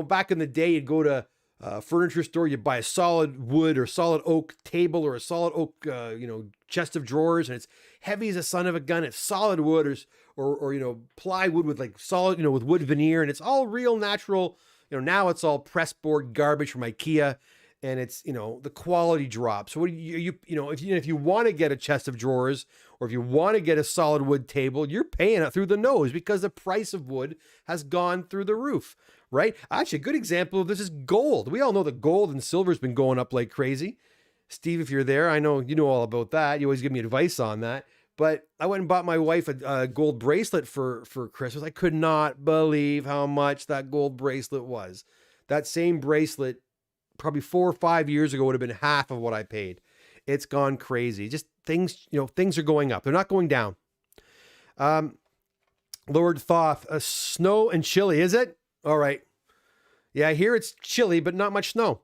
Back in the day, you'd go to a furniture store, you'd buy a solid wood or solid oak table or a solid oak, chest of drawers, and it's heavy as a son of a gun. It's solid wood or plywood with like solid, with wood veneer, and it's all real natural. Now it's all pressboard garbage from IKEA. And it's, the quality drops. So what if you want to get a chest of drawers or if you want to get a solid wood table, you're paying it through the nose because the price of wood has gone through the roof, right? Actually, a good example of this is gold. We all know that gold and silver has been going up like crazy. Steve, if you're there, I know you know all about that. You always give me advice on that. But I went and bought my wife a gold bracelet for Christmas. I could not believe how much that gold bracelet was. That same bracelet probably 4 or 5 years ago would have been half of what I paid. It's gone crazy. Just things are going up. They're not going down. Lord Thoth, snow and chilly, is it? All right. Yeah, I hear it's chilly, but not much snow.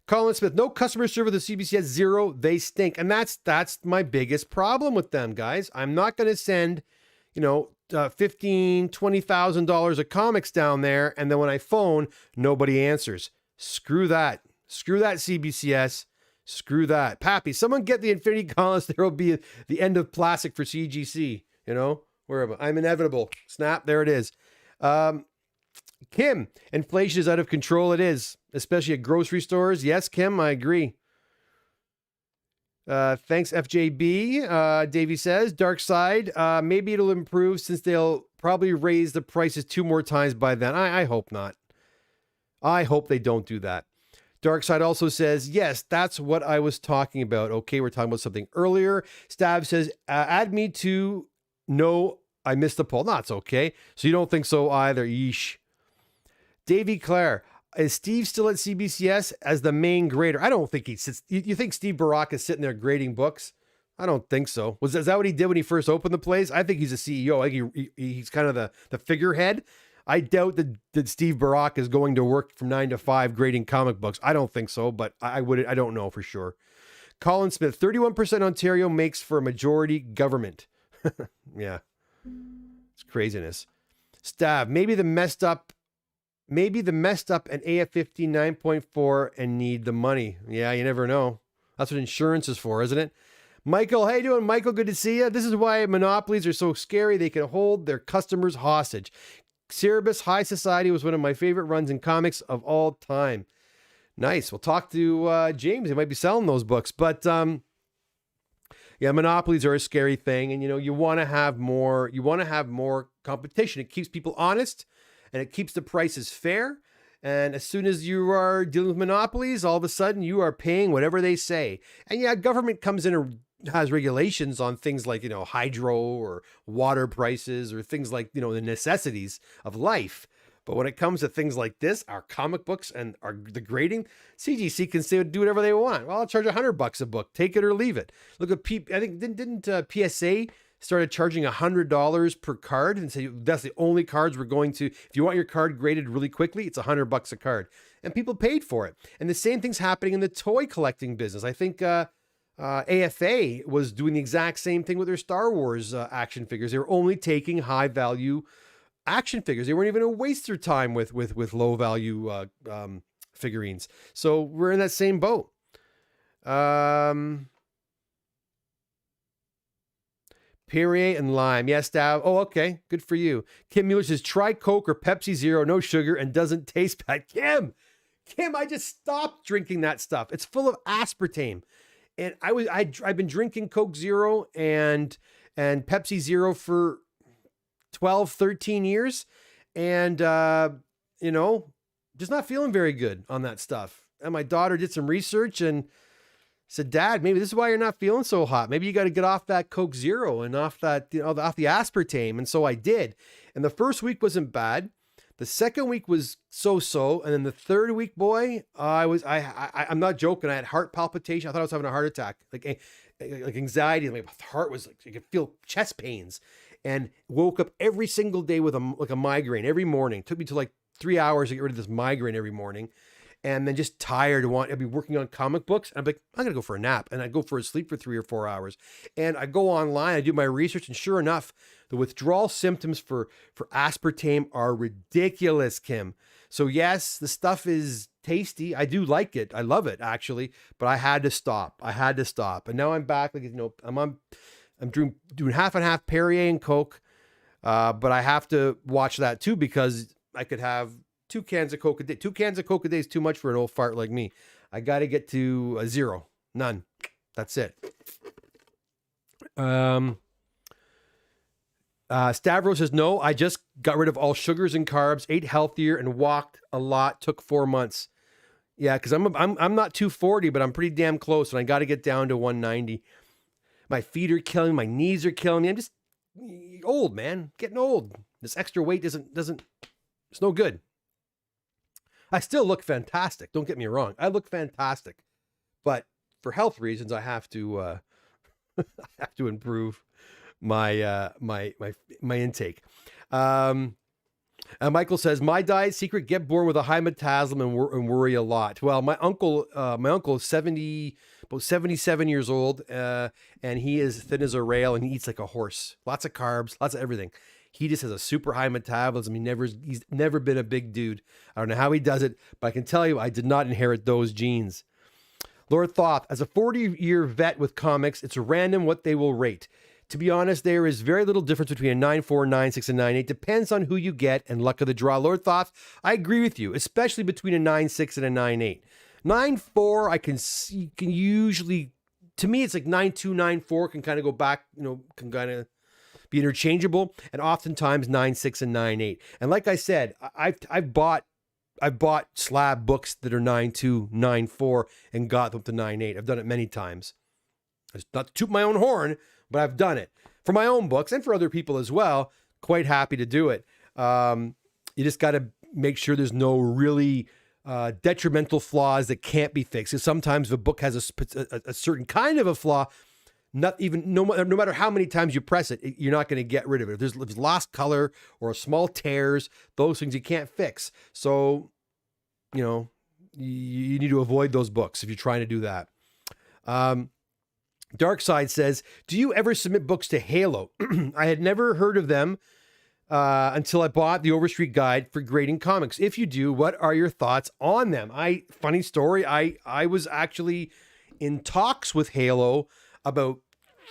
Colin Smith, no customer service with the CBC has 0. They stink. And that's my biggest problem with them, guys. I'm not going to send, $15,000, $20,000 of comics down there. And then when I phone, nobody answers. Screw that. Screw that, CBCS. Screw that. Pappy, someone get the Infinity Gauntlets. There will be the end of plastic for CGC. You know, wherever. I'm inevitable. Snap. There it is. Kim, inflation is out of control. It is, especially at grocery stores. Yes, Kim, I agree. Thanks, FJB. Davey says, Dark Side, maybe it'll improve since they'll probably raise the prices 2 more times by then. I hope not. I hope they don't do that. Dark Side also says, yes, that's what I was talking about. Okay, we're talking about something earlier. Stab says, add me to no, I missed the poll. No, it's okay. So you don't think so either. Yeesh. Davey Clare, is Steve still at CBCS as the main grader? I don't think he sits. You think Steve Barak is sitting there grading books? I don't think so. Is that what he did when he first opened the place? I think he's a CEO. I think he's kind of the figurehead. I doubt that Steve Barak is going to work from 9 to 5 grading comic books. I don't think so, but I don't know for sure. Colin Smith, 31% Ontario makes for a majority government. Yeah. It's craziness. Stab, maybe the messed up and AF-15 9.4 and need the money. Yeah, you never know. That's what insurance is for, isn't it? Michael, how you doing, Michael? Good to see you. This is why monopolies are so scary. They can hold their customers hostage. Cerebus High Society was one of my favorite runs in comics of all time. Nice. We'll talk to James. He might be selling those books. But yeah, monopolies are a scary thing. And, you want to have more. You want to have more competition. It keeps people honest and it keeps the prices fair. And as soon as you are dealing with monopolies, all of a sudden you are paying whatever they say. And yeah, government comes in and has regulations on things like, hydro or water prices or things like, the necessities of life. But when it comes to things like this, our comic books and the grading, CGC can say do whatever they want. Well, I'll charge $100 a book. Take it or leave it. Look at I think didn't PSA started charging $100 per card and say that's the only cards we're going to. If you want your card graded really quickly, it's $100 a card, and people paid for it. And the same thing's happening in the toy collecting business. I think AFA was doing the exact same thing with their Star Wars action figures. They were only taking high value action figures. They weren't even going to waste their time with low value figurines. So we're in that same boat. Perrier and lime. Yes, Dad. Oh, okay. Good for you. Kim Mueller says, try Coke or Pepsi Zero, no sugar, and doesn't taste bad. Kim, I just stopped drinking that stuff. It's full of aspartame. And I've been drinking Coke Zero and Pepsi Zero for 12, 13 years. And, just not feeling very good on that stuff. And my daughter did some research and said, Dad, maybe this is why you're not feeling so hot. Maybe you got to get off that Coke Zero and off that, off the aspartame. And so I did. And the first week wasn't bad. The second week was so-so. And then the third week, boy, I'm not joking. I had heart palpitation. I thought I was having a heart attack, like anxiety. My heart was like, you could feel chest pains, and woke up every single day with a migraine every morning. It took me to like 3 hours to get rid of this migraine every morning. And then just tired. I'd be working on comic books. And I'm like, I'm going to go for a nap. And I'd go for a sleep for 3 or 4 hours. And I go online, I do my research. And sure enough, the withdrawal symptoms for aspartame are ridiculous, Kim. So yes, the stuff is tasty. I do like it. I love it, actually. But I had to stop. And now I'm back. Like, I'm doing half and half Perrier and Coke. But I have to watch that too, because I could have 2 cans of Coke a day. 2 cans of Coke a day is too much for an old fart like me. I got to get to a 0. None. That's it. Stavros says, no, I just got rid of all sugars and carbs, ate healthier, and walked a lot. Took 4 months. Yeah, because I'm not 240, but I'm pretty damn close, and I got to get down to 190. My feet are killing me. My knees are killing me. I'm just old, man. Getting old. This extra weight it's no good. I still look fantastic. Don't get me wrong. I look fantastic, but for health reasons, I have to I have to improve my my intake. Michael says, my diet secret: get born with a high metabolism and worry a lot. Well, my uncle is 77 years old, and he is thin as a rail, and he eats like a horse. Lots of carbs, lots of everything. He just has a super high metabolism. He's never been a big dude. I don't know how he does it, but I can tell you I did not inherit those genes. Lord Thoth, as a 40-year vet with comics, it's random what they will rate. To be honest, there is very little difference between a 9.4, 9.6, and 9.8. Depends on who you get and luck of the draw. Lord Thoth, I agree with you, especially between a 9.6 and a 9.8. 9.4, I can see, can usually, to me, it's like 9.2, 9.4 can kind of go back, can kind of be interchangeable, and oftentimes 9.6 and 9.8. And like I said, I've bought slab books that are 9.2, 9.4 and got them to 9.8. I've done it many times. It's not to toot my own horn, but I've done it for my own books and for other people as well. Quite happy to do it. You just got to make sure there's no really detrimental flaws that can't be fixed. Because sometimes if a book has a certain kind of a flaw, no matter how many times you press it, you're not going to get rid of it. If there's lost color or small tears, those things you can't fix. So, you need to avoid those books if you're trying to do that. Dark Side says, do you ever submit books to Halo? I had never heard of them until I bought the Overstreet Guide for grading comics. If you do, what are your thoughts on them? Funny story, I was actually in talks with Halo about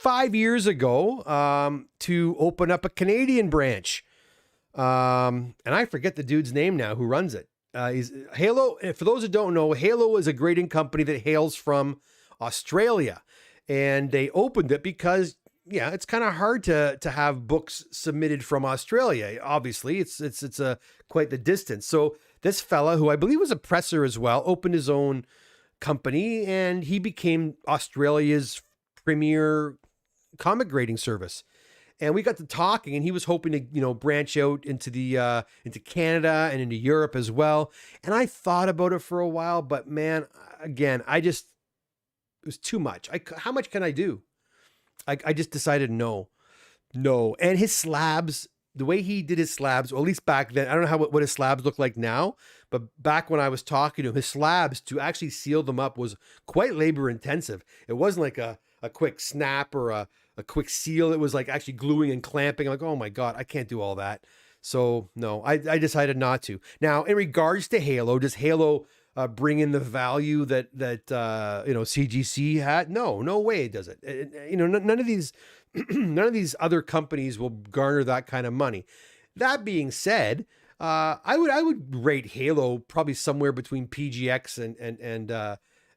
5 years ago to open up a Canadian branch. And I forget the dude's name now who runs it. Halo, for those who don't know, Halo is a grading company that hails from Australia. And they opened it because, it's kind of hard to have books submitted from Australia. Obviously, it's quite the distance. So this fella, who I believe was a presser as well, opened his own company, and he became Australia's premier comic grading service. And we got to talking, and he was hoping to, branch out into into Canada and into Europe as well. And I thought about it for a while, but man, again, it was too much. How much can I do? I just decided no. And his slabs, the way he did his slabs, or at least back then, I don't know what his slabs look like now, but back when I was talking to him, his slabs, to actually seal them up was quite labor intensive. It wasn't like a quick snap or a quick seal. It was like actually gluing and clamping. I'm like, oh my God, I can't do all that. So no, I decided not to. Now, in regards to Halo, does Halo bring in the value that CGC had? No way does it. None of these other companies will garner that kind of money. That being said, I would rate Halo probably somewhere between PGX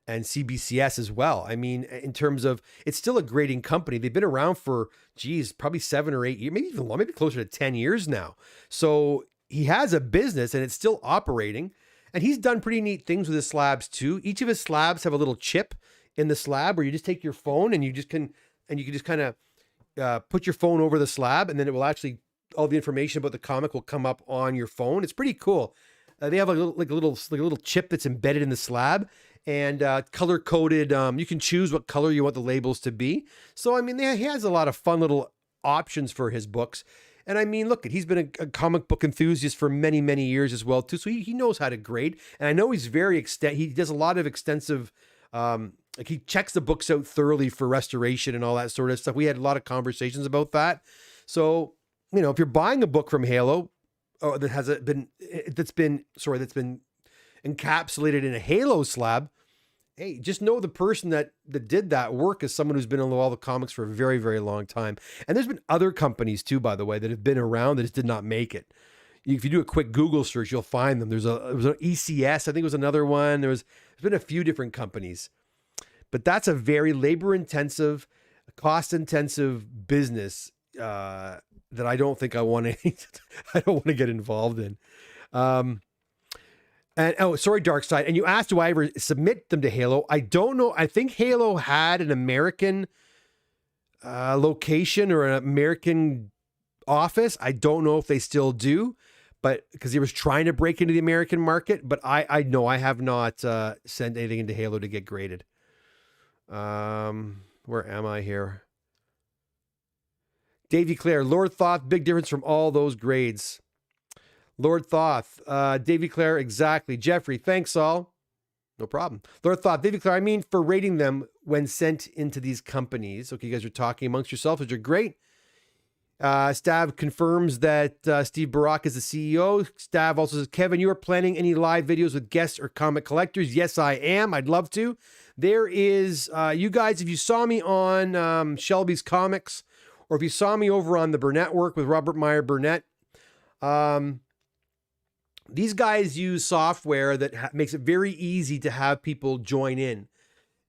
and CBCS as well. I mean, in terms of, it's still a grading company. They've been around for, probably 7 or 8 years, maybe even longer, maybe closer to 10 years now. So he has a business and it's still operating. And he's done pretty neat things with his slabs too. Each of his slabs have a little chip in the slab where you just take your phone and you can just kind of put your phone over the slab, and then it will actually, all the information about the comic will come up on your phone. It's pretty cool. They have a little chip that's embedded in the slab, and color coded. You can choose what color you want the labels to be. So I mean, he has a lot of fun little options for his books. And I mean, look, he's been a comic book enthusiast for many, many years as well, too. So he knows how to grade. And I know he's he does a lot of extensive, he checks the books out thoroughly for restoration and all that sort of stuff. We had a lot of conversations about that. So, if you're buying a book from Halo, that's been encapsulated in a Halo slab, hey, just know the person that did that work is someone who's been in all the comics for a very, very long time. And there's been other companies too, by the way, that have been around that just did not make it. If you do a quick Google search, you'll find them. There was an ECS, I think it was another one. There's been a few different companies, but that's a very labor-intensive, cost-intensive business that I don't think I don't want to get involved in. And sorry, Dark Side. And you asked, do I ever submit them to Halo? I don't know. I think Halo had an American location or an American office. I don't know if they still do, but because he was trying to break into the American market. But I know I have not sent anything into Halo to get graded. Where am I here? Davey Clare, Lord Thoth, big difference from all those grades. Lord Thoth, Davey Clare, exactly. Jeffrey, thanks all. No problem. Lord Thoth, Davey Clare, I mean for rating them when sent into these companies. Okay, you guys are talking amongst yourselves, which are great. Stav confirms that Steve Barak is the CEO. Stav also says, Kevin, you are planning any live videos with guests or comic collectors? Yes, I am. I'd love to. There is, you guys, if you saw me on Shelby's Comics, or if you saw me over on the Burnett Work with Robert Meyer Burnett, these guys use software that makes it very easy to have people join in.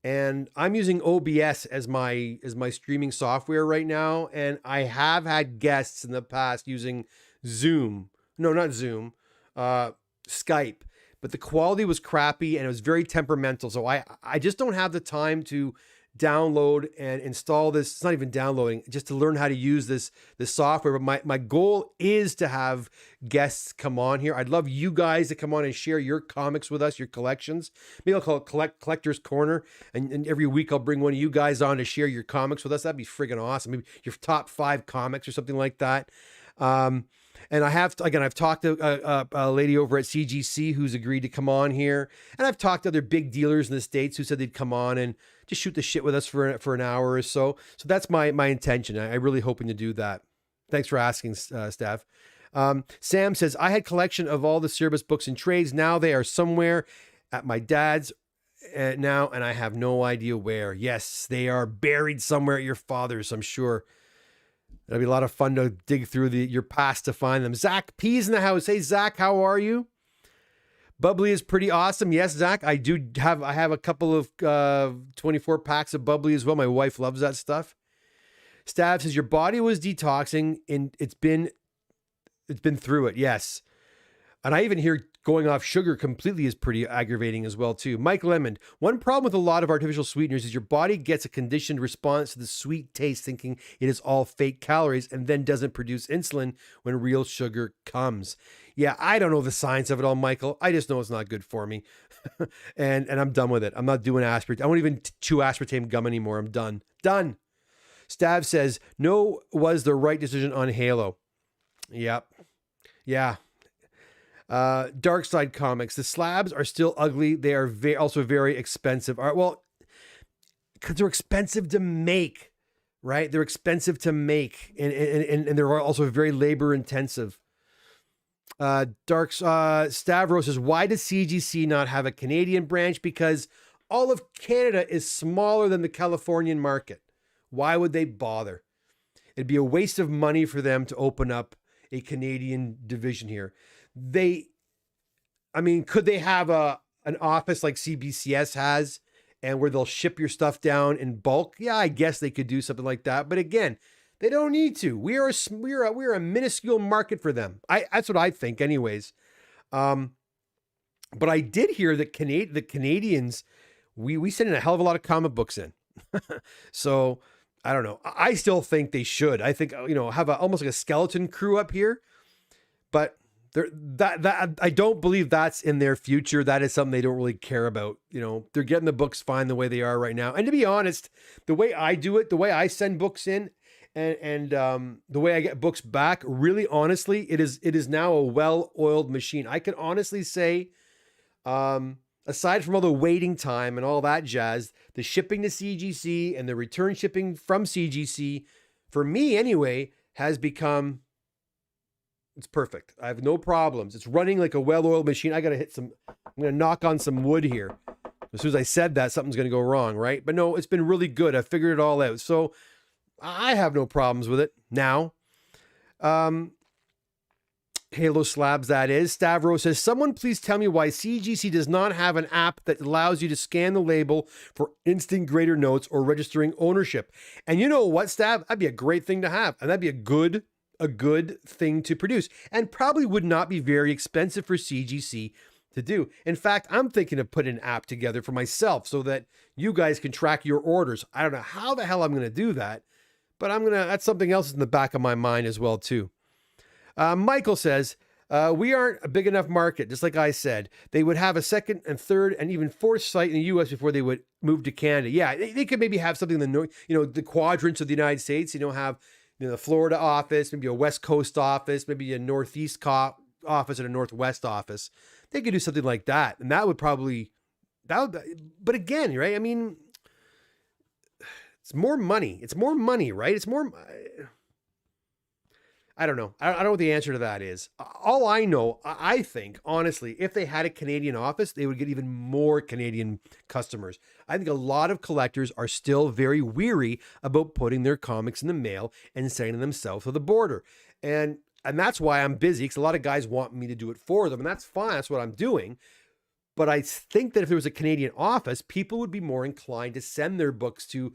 And I'm using OBS as my streaming software right now. And I have had guests in the past using Zoom. No, not Zoom, Skype. But the quality was crappy and it was very temperamental. So I just don't have the time to download and install this. It's not even downloading, just to learn how to use this software. But my goal is to have guests come on here. I'd love you guys to come on and share your comics with us, your collections. Maybe I'll call it Collector's Corner. And every week I'll bring one of you guys on to share your comics with us. That'd be friggin' awesome. Maybe your top 5 comics or something like that. And I've talked to a lady over at CGC who's agreed to come on here. And I've talked to other big dealers in the States who said they'd come on and just shoot the shit with us for an hour or so. So that's my intention. I'm really hoping to do that. Thanks for asking, Stav. Sam says, I had collection of all the Cerebus books and trades. Now they are somewhere at my dad's now, and I have no idea where. Yes, they are buried somewhere at your father's, I'm sure. It'll be a lot of fun to dig through your past to find them. Zach P's in the house. Hey, Zach, how are you? Bubbly is pretty awesome. Yes, Zach, I have a couple of 24 packs of Bubbly as well. My wife loves that stuff. Stav says, your body was detoxing and it's been through it. Yes. And I even hear going off sugar completely is pretty aggravating as well too. Mike Lemon, one problem with a lot of artificial sweeteners is your body gets a conditioned response to the sweet taste, thinking it is all fake calories, and then doesn't produce insulin when real sugar comes. Yeah, I don't know the science of it all, Michael. I just know it's not good for me. and I'm done with it. I'm not doing aspartame. I won't even chew aspartame gum anymore. I'm done. Done. Stav says, no was the right decision on Halo. Yep. Yeah. Dark Side Comics. The slabs are still ugly. They are also very expensive. Well, because they're expensive to make, right? They're expensive to make, and they're also very labor intensive. Stavros says, why does CGC not have a Canadian branch? Because all of Canada is smaller than the Californian market. Why would they bother? It'd be a waste of money for them to open up a Canadian division here. Could they have an office like CBCS has, and where they'll ship your stuff down in bulk? Yeah, I guess they could do something like that. But again, they don't need to. We're a minuscule market for them. That's what I think, anyways. But I did hear that the Canadians, we send in a hell of a lot of comic books in. So I don't know. I still think they should. I think, have almost like a skeleton crew up here. But that I don't believe that's in their future. That is something they don't really care about. They're getting the books fine the way they are right now. And to be honest, the way I do it, the way I send books in, and the way I get books back, really honestly, it is now a well-oiled machine. I can honestly say, aside from all the waiting time and all that jazz, the shipping to CGC and the return shipping from CGC, for me anyway, has become, it's perfect. I have no problems. It's running like a well-oiled machine. I'm going to knock on some wood here. As soon as I said that, something's going to go wrong, right? But no, it's been really good. I figured it all out. So I have no problems with it now. Halo slabs, that is. Stavros says, someone please tell me why CGC does not have an app that allows you to scan the label for instant grader notes or registering ownership. And you know what, Stav? That'd be a great thing to have. And that'd be a good thing to produce. And probably would not be very expensive for CGC to do. In fact, I'm thinking of putting an app together for myself so that you guys can track your orders. I don't know how the hell I'm going to do that, but that's something else in the back of my mind as well too. Michael says, we aren't a big enough market. Just like I said, they would have a second and third and even fourth site in the US before they would move to Canada. Yeah. They could maybe have something in the north, the quadrants of the United States, have, the Florida office, maybe a West Coast office, maybe a Northeast office and a Northwest office. They could do something like that. And but again, right? I mean, it's more money. It's more money, right? It's more, I don't know. I don't know what the answer to that is. All I know, I think, honestly, if they had a Canadian office, they would get even more Canadian customers. I think a lot of collectors are still very weary about putting their comics in the mail and sending them south of the border. And that's why I'm busy, because a lot of guys want me to do it for them, and that's fine. That's what I'm doing. But I think that if there was a Canadian office, people would be more inclined to send their books to,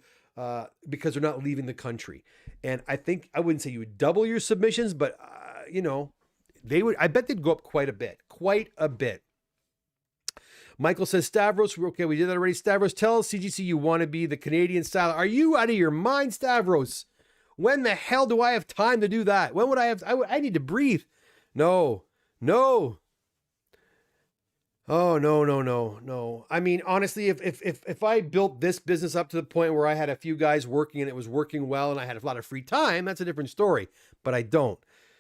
because they're not leaving the country. And I think, I wouldn't say you would double your submissions, but they would. I bet they'd go up quite a bit. Michael says, Stavros, okay, we did that already. Stavros, tell CGC you want to be the Canadian style. Are you out of your mind, Stavros? When the hell do I have time to do that? When would I have? I need to breathe. No. Oh, no. I mean, honestly, if I built this business up to the point where I had a few guys working and it was working well and I had a lot of free time, that's a different story. But I don't.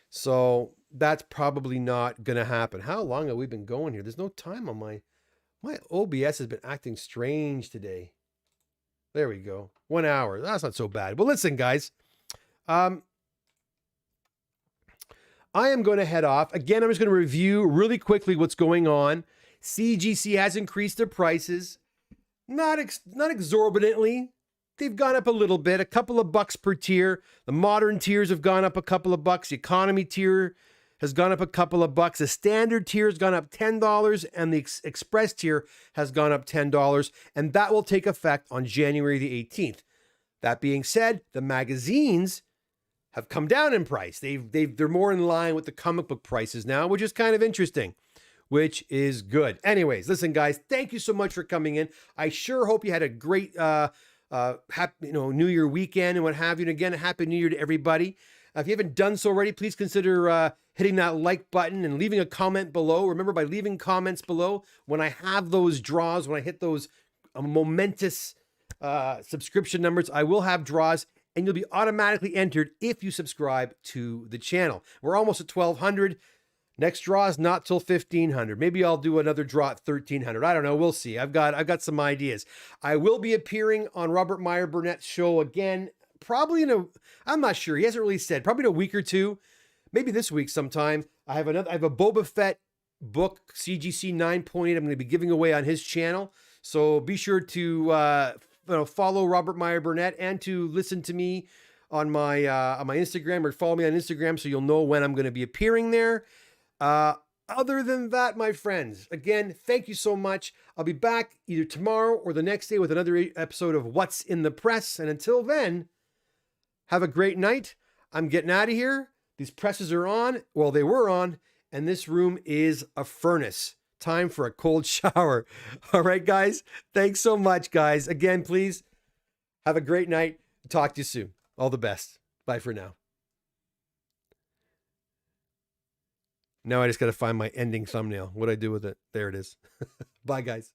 So that's probably not going to happen. How long have we been going here? There's no time on my OBS has been acting strange today. There we go. 1 hour. That's not so bad. Well, listen, guys. I am going to head off. Again, I'm just going to review really quickly what's going on. CGC has increased their prices. Not exorbitantly. They've gone up a little bit, a couple of bucks per tier. The modern tiers have gone up a couple of bucks. The economy tier has gone up a couple of bucks. The standard tier has gone up $10, and the express tier has gone up $10, and that will take effect on January the 18th. That being said, the magazines have come down in price. They're more in line with the comic book prices now, which is kind of interesting, which is good. Anyways, listen, guys, thank you so much for coming in. I sure hope you had a great happy, New Year weekend and what have you. And again, a happy New Year to everybody. If you haven't done so already, please consider hitting that like button and leaving a comment below. Remember, by leaving comments below, when I have those draws, when I hit those momentous subscription numbers, I will have draws, and you'll be automatically entered if you subscribe to the channel. We're almost at 1,200. Next draw is not till 1,500. Maybe I'll do another draw at 1,300. I don't know. We'll see. I've got some ideas. I will be appearing on Robert Meyer Burnett's show again, probably I'm not sure. He hasn't really said. Probably in a week or two. Maybe this week sometime. I have a Boba Fett book, CGC 9.8. I'm going to be giving away on his channel. So be sure to follow Robert Meyer Burnett and to listen to me on my Instagram, or follow me on Instagram so you'll know when I'm going to be appearing there. Other than that, my friends, again, thank you so much. I'll be back either tomorrow or the next day with another episode of What's in the Press. And until then, have a great night. I'm getting out of here. These presses are on. Well, they were on. And this room is a furnace. Time for a cold shower. All right, guys. Thanks so much, guys. Again, please have a great night. Talk to you soon. All the best. Bye for now. Now I just got to find my ending thumbnail. What do I do with it? There it is. Bye, guys.